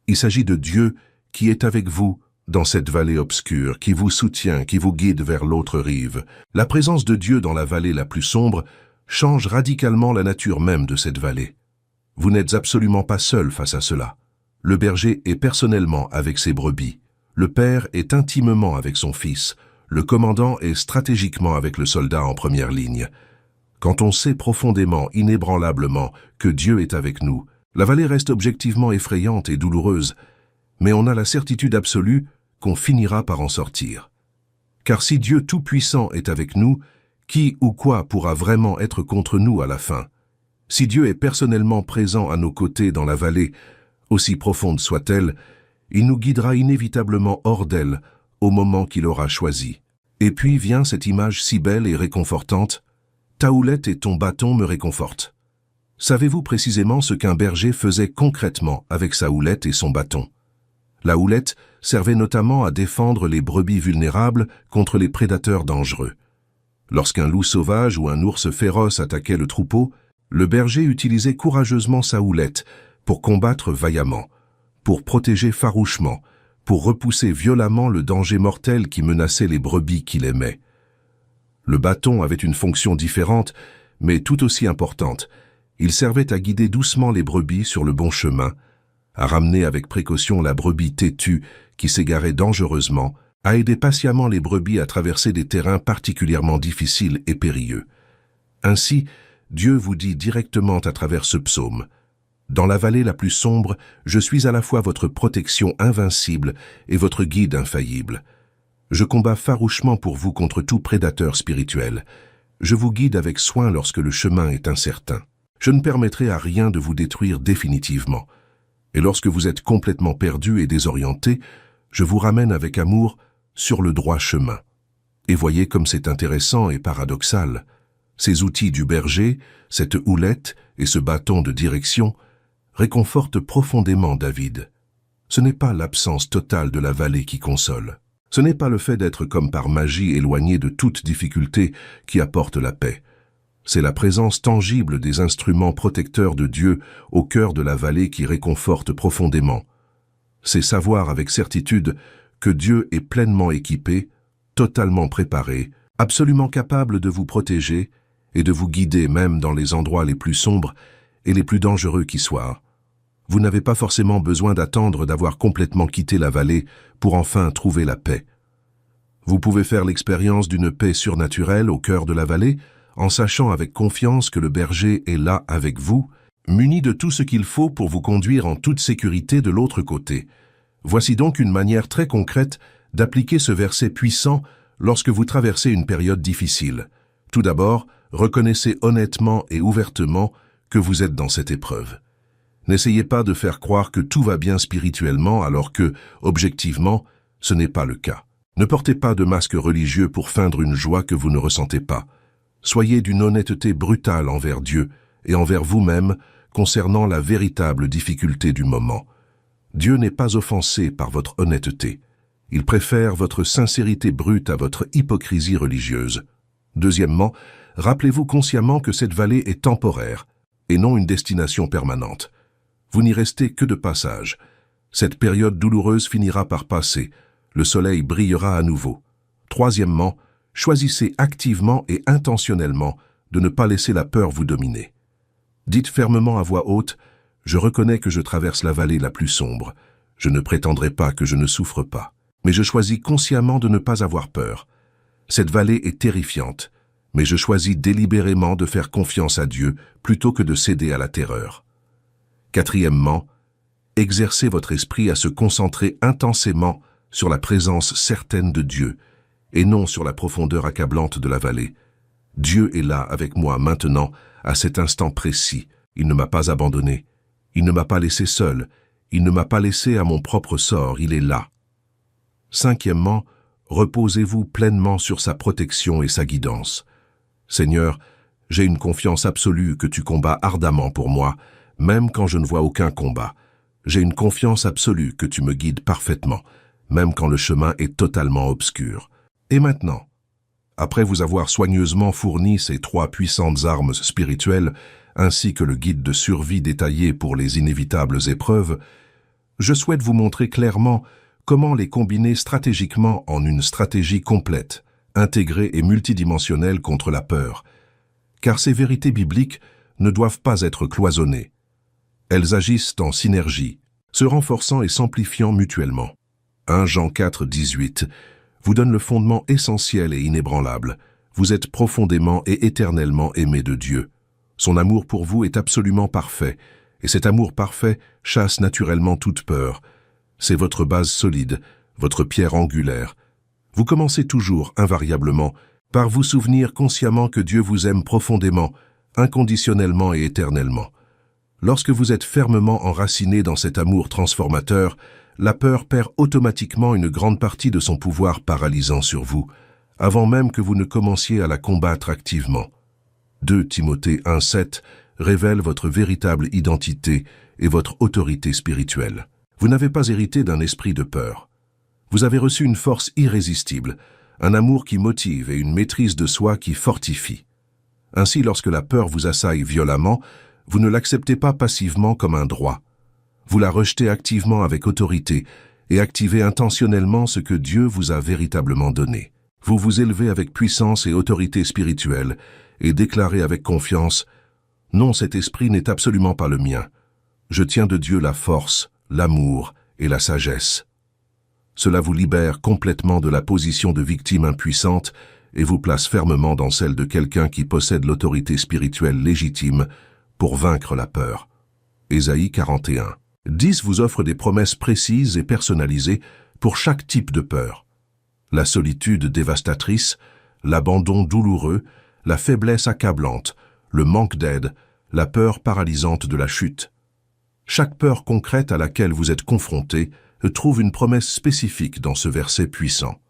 [SPEAKER 1] Il s'agit de Dieu qui est avec vous dans cette vallée obscure, qui vous soutient, qui vous guide vers l'autre rive. La présence de Dieu dans la vallée la plus sombre change radicalement la nature même de cette vallée. Vous n'êtes absolument pas seul face à cela. Le berger est personnellement avec ses brebis. Le père est intimement avec son fils. Le commandant est stratégiquement avec le soldat en première ligne. Quand on sait profondément, inébranlablement, que Dieu est avec nous, la vallée reste objectivement effrayante et douloureuse, mais on a la certitude absolue qu'on finira par en sortir. Car si Dieu Tout-Puissant est avec nous, qui ou quoi pourra vraiment être contre nous à la fin? Si Dieu est personnellement présent à nos côtés dans la vallée, aussi profonde soit-elle, il nous guidera inévitablement hors d'elle au moment qu'il aura choisi. Et puis vient cette image si belle et réconfortante, « Ta houlette et ton bâton me réconfortent ». Savez-vous précisément ce qu'un berger faisait concrètement avec sa houlette et son bâton? La houlette servait notamment à défendre les brebis vulnérables contre les prédateurs dangereux. Lorsqu'un loup sauvage ou un ours féroce attaquait le troupeau, le berger utilisait courageusement sa houlette pour combattre vaillamment, pour protéger farouchement, pour repousser violemment le danger mortel qui menaçait les brebis qu'il aimait. Le bâton avait une fonction différente, mais tout aussi importante. Il servait à guider doucement les brebis sur le bon chemin, à ramener avec précaution la brebis têtue qui s'égarait dangereusement, à aider patiemment les brebis à traverser des terrains particulièrement difficiles et périlleux. Ainsi, Dieu vous dit directement à travers ce psaume, « Dans la vallée la plus sombre, je suis à la fois votre protection invincible et votre guide infaillible. Je combats farouchement pour vous contre tout prédateur spirituel. Je vous guide avec soin lorsque le chemin est incertain. Je ne permettrai à rien de vous détruire définitivement. Et lorsque vous êtes complètement perdu et désorienté, je vous ramène avec amour sur le droit chemin. » Et voyez comme c'est intéressant et paradoxal. Ces outils du berger, cette houlette et ce bâton de direction réconfortent profondément David. Ce n'est pas l'absence totale de la vallée qui console. Ce n'est pas le fait d'être comme par magie éloigné de toute difficulté qui apporte la paix. C'est la présence tangible des instruments protecteurs de Dieu au cœur de la vallée qui réconforte profondément. C'est savoir avec certitude que Dieu est pleinement équipé, totalement préparé, absolument capable de vous protéger et de vous guider même dans les endroits les plus sombres et les plus dangereux qui soient. Vous n'avez pas forcément besoin d'attendre d'avoir complètement quitté la vallée pour enfin trouver la paix. Vous pouvez faire l'expérience d'une paix surnaturelle au cœur de la vallée, en sachant avec confiance que le berger est là avec vous, muni de tout ce qu'il faut pour vous conduire en toute sécurité de l'autre côté. Voici donc une manière très concrète d'appliquer ce verset puissant lorsque vous traversez une période difficile. Tout d'abord, reconnaissez honnêtement et ouvertement que vous êtes dans cette épreuve. N'essayez pas de faire croire que tout va bien spirituellement alors que, objectivement, ce n'est pas le cas. Ne portez pas de masque religieux pour feindre une joie que vous ne ressentez pas. Soyez d'une honnêteté brutale envers Dieu et envers vous-même concernant la véritable difficulté du moment. Dieu n'est pas offensé par votre honnêteté. Il préfère votre sincérité brute à votre hypocrisie religieuse. Deuxièmement, rappelez-vous consciemment que cette vallée est temporaire et non une destination permanente. Vous n'y restez que de passage. Cette période douloureuse finira par passer. Le soleil brillera à nouveau. Troisièmement, choisissez activement et intentionnellement de ne pas laisser la peur vous dominer. Dites fermement à voix haute « Je reconnais que je traverse la vallée la plus sombre. Je ne prétendrai pas que je ne souffre pas. Mais je choisis consciemment de ne pas avoir peur. Cette vallée est terrifiante, mais je choisis délibérément de faire confiance à Dieu plutôt que de céder à la terreur. » Quatrièmement, exercez votre esprit à se concentrer intensément sur la présence certaine de Dieu et non sur la profondeur accablante de la vallée. Dieu est là avec moi maintenant, à cet instant précis. Il ne m'a pas abandonné. Il ne m'a pas laissé seul. Il ne m'a pas laissé à mon propre sort. Il est là. Cinquièmement, reposez-vous pleinement sur sa protection et sa guidance. Seigneur, j'ai une confiance absolue que tu combats ardemment pour moi, même quand je ne vois aucun combat. J'ai une confiance absolue que tu me guides parfaitement, même quand le chemin est totalement obscur. Et maintenant, après vous avoir soigneusement fourni ces 3 puissantes armes spirituelles, ainsi que le guide de survie détaillé pour les inévitables épreuves, je souhaite vous montrer clairement comment les combiner stratégiquement en une stratégie complète, intégrée et multidimensionnelle contre la peur. Car ces vérités bibliques ne doivent pas être cloisonnées. Elles agissent en synergie, se renforçant et s'amplifiant mutuellement. 1 Jean 4, 18 vous donne le fondement essentiel et inébranlable. Vous êtes profondément et éternellement aimé de Dieu. Son amour pour vous est absolument parfait, et cet amour parfait chasse naturellement toute peur. C'est votre base solide, votre pierre angulaire. Vous commencez toujours, invariablement, par vous souvenir consciemment que Dieu vous aime profondément, inconditionnellement et éternellement. Lorsque vous êtes fermement enraciné dans cet amour transformateur, la peur perd automatiquement une grande partie de son pouvoir paralysant sur vous, avant même que vous ne commenciez à la combattre activement. 2 Timothée 1,7 révèle votre véritable identité et votre autorité spirituelle. Vous n'avez pas hérité d'un esprit de peur. Vous avez reçu une force irrésistible, un amour qui motive et une maîtrise de soi qui fortifie. Ainsi, lorsque la peur vous assaille violemment, vous ne l'acceptez pas passivement comme un droit. Vous la rejetez activement avec autorité et activez intentionnellement ce que Dieu vous a véritablement donné. Vous vous élevez avec puissance et autorité spirituelle et déclarez avec confiance « Non, cet esprit n'est absolument pas le mien. Je tiens de Dieu la force, l'amour et la sagesse. » Cela vous libère complètement de la position de victime impuissante et vous place fermement dans celle de quelqu'un qui possède l'autorité spirituelle légitime pour vaincre la peur. Ésaïe 41. 10 vous offre des promesses précises et personnalisées pour chaque type de peur. La solitude dévastatrice, l'abandon douloureux, la faiblesse accablante, le manque d'aide, la peur paralysante de la chute. Chaque peur concrète à laquelle vous êtes confronté trouve une promesse spécifique dans ce verset puissant.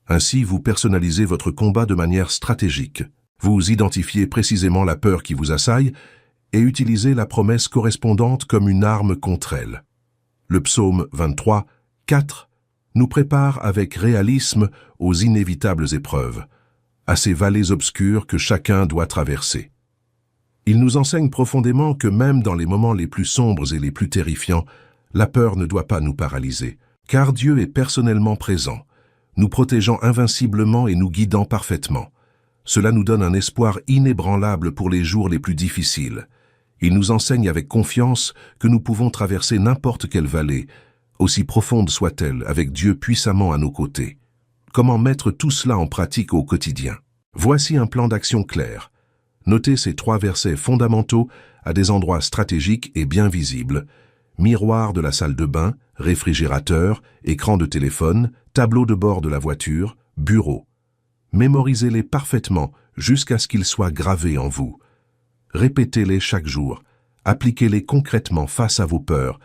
[SPEAKER 1] Ainsi, vous personnalisez votre combat de manière stratégique. Vous identifiez précisément la peur qui vous assaille et utilisez la promesse correspondante comme une arme contre elle. Le psaume 23, 4 nous prépare avec réalisme aux inévitables épreuves, à ces vallées obscures que chacun doit traverser. Il nous enseigne profondément que même dans les moments les plus sombres et les plus terrifiants, la peur ne doit pas nous paralyser, car Dieu est personnellement présent, nous protégeant invinciblement et nous guidant parfaitement. Cela nous donne un espoir inébranlable pour les jours les plus difficiles. Il nous enseigne avec confiance que nous pouvons traverser n'importe quelle vallée, aussi profonde soit-elle, avec Dieu puissamment à nos côtés. Comment mettre tout cela en pratique au quotidien? Voici un plan d'action clair. Notez ces 3 versets fondamentaux à des endroits stratégiques et bien visibles. Miroir de la salle de bain, réfrigérateur, écran de téléphone, tableau de bord de la voiture, bureau. Mémorisez-les parfaitement jusqu'à ce qu'ils soient gravés en vous. Répétez-les chaque jour, appliquez-les concrètement face à vos peurs,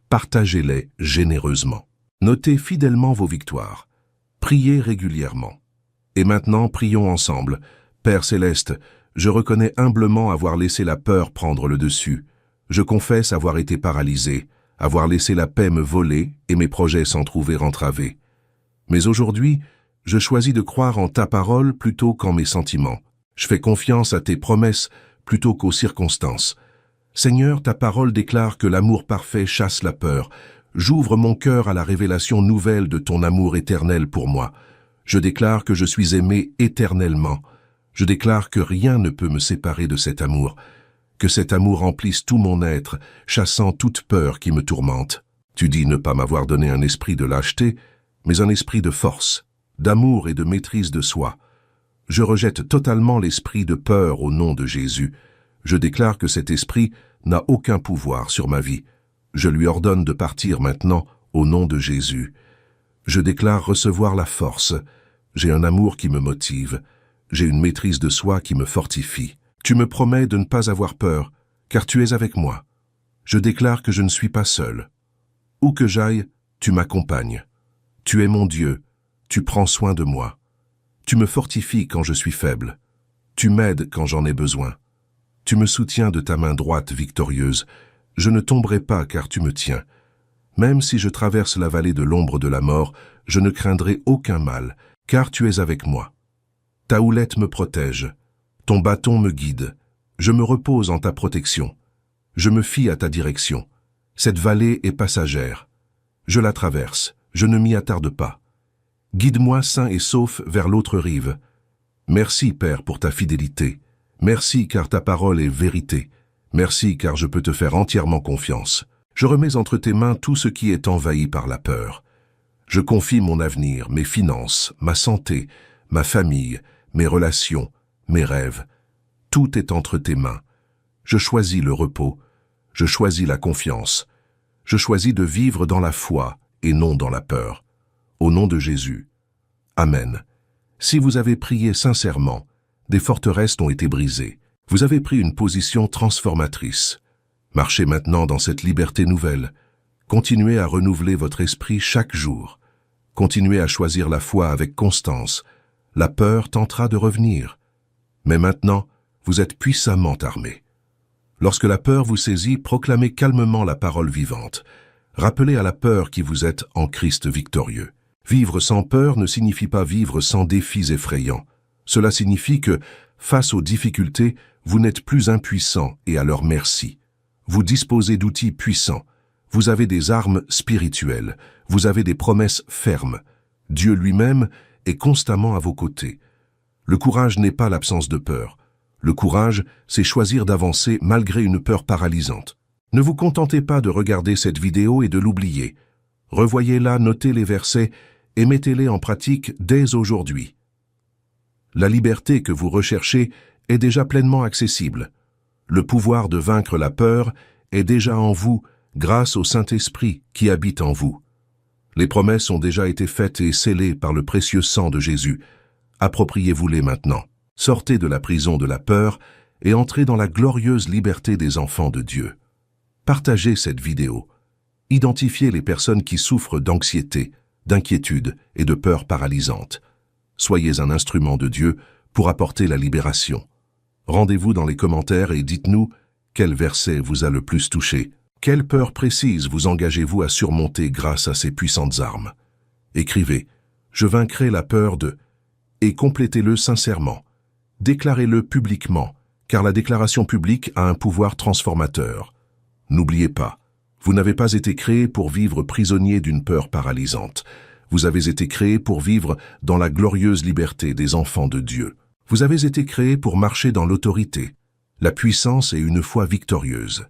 [SPEAKER 1] partagez-les généreusement. Notez fidèlement vos victoires. Priez régulièrement. Et maintenant, prions ensemble. Père Céleste, je reconnais humblement avoir laissé la peur prendre le dessus. Je confesse avoir été paralysé, avoir laissé la paix me voler et mes projets s'en trouver entravés. Mais aujourd'hui, je choisis de croire en ta parole plutôt qu'en mes sentiments. Je fais confiance à tes promesses plutôt qu'aux circonstances. Seigneur, ta parole déclare que l'amour parfait chasse la peur. J'ouvre mon cœur à la révélation nouvelle de ton amour éternel pour moi. Je déclare que je suis aimé éternellement. Je déclare que rien ne peut me séparer de cet amour. Que cet amour remplisse tout mon être, chassant toute peur qui me tourmente. Tu dis ne pas m'avoir donné un esprit de lâcheté, mais un esprit de force, d'amour et de maîtrise de soi. Je rejette totalement l'esprit de peur au nom de Jésus. Je déclare que cet esprit n'a aucun pouvoir sur ma vie. Je lui ordonne de partir maintenant au nom de Jésus. Je déclare recevoir la force. J'ai un amour qui me motive. J'ai une maîtrise de soi qui me fortifie. Tu me promets de ne pas avoir peur, car tu es avec moi. Je déclare que je ne suis pas seul. Où que j'aille, tu m'accompagnes. Tu es mon Dieu, tu prends soin de moi. Tu me fortifies quand je suis faible. Tu m'aides quand j'en ai besoin. Tu me soutiens de ta main droite victorieuse. Je ne tomberai pas car tu me tiens. Même si je traverse la vallée de l'ombre de la mort, je ne craindrai aucun mal, car tu es avec moi. Ta houlette me protège. Ton bâton me guide. Je me repose en ta protection. Je me fie à ta direction. Cette vallée est passagère. Je la traverse. Je ne m'y attarde pas. Guide-moi sain et sauf vers l'autre rive. Merci, Père, pour ta fidélité. Merci, car ta parole est vérité. Merci, car je peux te faire entièrement confiance. Je remets entre tes mains tout ce qui est envahi par la peur. Je confie mon avenir, mes finances, ma santé, ma famille, mes relations, mes rêves. Tout est entre tes mains. Je choisis le repos. Je choisis la confiance. Je choisis de vivre dans la foi et non dans la peur. Au nom de Jésus. Amen. Si vous avez prié sincèrement, des forteresses ont été brisées. Vous avez pris une position transformatrice. Marchez maintenant dans cette liberté nouvelle. Continuez à renouveler votre esprit chaque jour. Continuez à choisir la foi avec constance. La peur tentera de revenir. Mais maintenant, vous êtes puissamment armés. Lorsque la peur vous saisit, proclamez calmement la parole vivante. Rappelez à la peur qui vous êtes en Christ victorieux. Vivre sans peur ne signifie pas vivre sans défis effrayants. Cela signifie que, face aux difficultés, vous n'êtes plus impuissant et à leur merci. Vous disposez d'outils puissants. Vous avez des armes spirituelles. Vous avez des promesses fermes. Dieu lui-même est constamment à vos côtés. Le courage n'est pas l'absence de peur. Le courage, c'est choisir d'avancer malgré une peur paralysante. Ne vous contentez pas de regarder cette vidéo et de l'oublier. Revoyez-la, notez les versets et mettez-les en pratique dès aujourd'hui. La liberté que vous recherchez est déjà pleinement accessible. Le pouvoir de vaincre la peur est déjà en vous grâce au Saint-Esprit qui habite en vous. Les promesses ont déjà été faites et scellées par le précieux sang de Jésus. Appropriez-vous-les maintenant. Sortez de la prison de la peur et entrez dans la glorieuse liberté des enfants de Dieu. Partagez cette vidéo. Identifiez les personnes qui souffrent d'anxiété, d'inquiétude et de peur paralysante. Soyez un instrument de Dieu pour apporter la libération. Rendez-vous dans les commentaires et dites-nous quel verset vous a le plus touché. Quelle peur précise vous engagez-vous à surmonter grâce à ces puissantes armes? Écrivez « Je vaincrai la peur de » et complétez-le sincèrement. Déclarez-le publiquement, car la déclaration publique a un pouvoir transformateur. N'oubliez pas, vous n'avez pas été créé pour vivre prisonnier d'une peur paralysante. Vous avez été créé pour vivre dans la glorieuse liberté des enfants de Dieu. Vous avez été créé pour marcher dans l'autorité, la puissance et une foi victorieuse.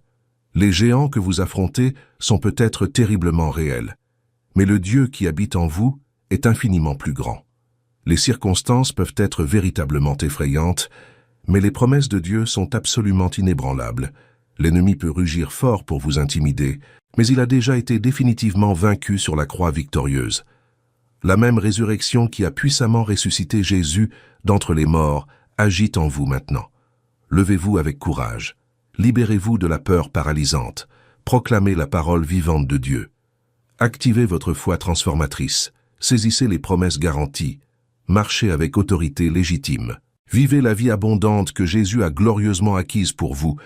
[SPEAKER 1] Les géants que vous affrontez sont peut-être terriblement réels, mais le Dieu qui habite en vous est infiniment plus grand. Les circonstances peuvent être véritablement effrayantes, mais les promesses de Dieu sont absolument inébranlables. L'ennemi peut rugir fort pour vous intimider, mais il a déjà été définitivement vaincu sur la croix victorieuse. La même résurrection qui a puissamment ressuscité Jésus d'entre les morts agit en vous maintenant. Levez-vous avec courage. Libérez-vous de la peur paralysante. Proclamez la parole vivante de Dieu. Activez votre foi transformatrice. Saisissez les promesses garanties. Marchez avec autorité légitime. Vivez la vie abondante que Jésus a glorieusement acquise pour vous.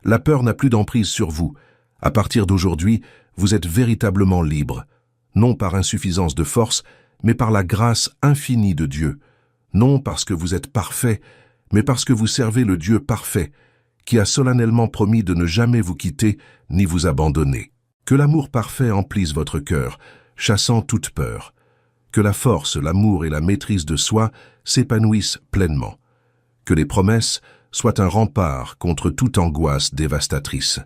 [SPEAKER 1] La peur n'a plus d'emprise sur vous. À partir d'aujourd'hui, vous êtes véritablement libre, non par insuffisance de force, mais par la grâce infinie de Dieu. Non parce que vous êtes parfait, mais parce que vous servez le Dieu parfait, qui a solennellement promis de ne jamais vous quitter ni vous abandonner. Que l'amour parfait emplisse votre cœur, chassant toute peur. Que la force, l'amour et la maîtrise de soi s'épanouissent pleinement. Que les promesses soient un rempart contre toute angoisse dévastatrice.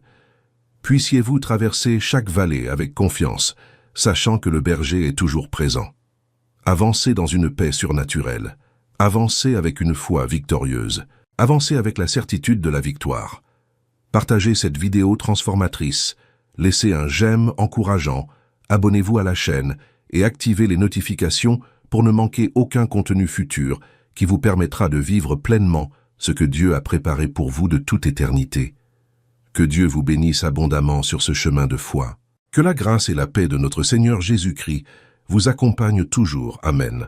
[SPEAKER 1] Puissiez-vous traverser chaque vallée avec confiance, sachant que le berger est toujours présent. Avancez dans une paix surnaturelle. Avancez avec une foi victorieuse. Avancez avec la certitude de la victoire. Partagez cette vidéo transformatrice. Laissez un j'aime encourageant. Abonnez-vous à la chaîne et activez les notifications pour ne manquer aucun contenu futur qui vous permettra de vivre pleinement ce que Dieu a préparé pour vous de toute éternité. Que Dieu vous bénisse abondamment sur ce chemin de foi. Que la grâce et la paix de notre Seigneur Jésus-Christ vous accompagnent toujours. Amen.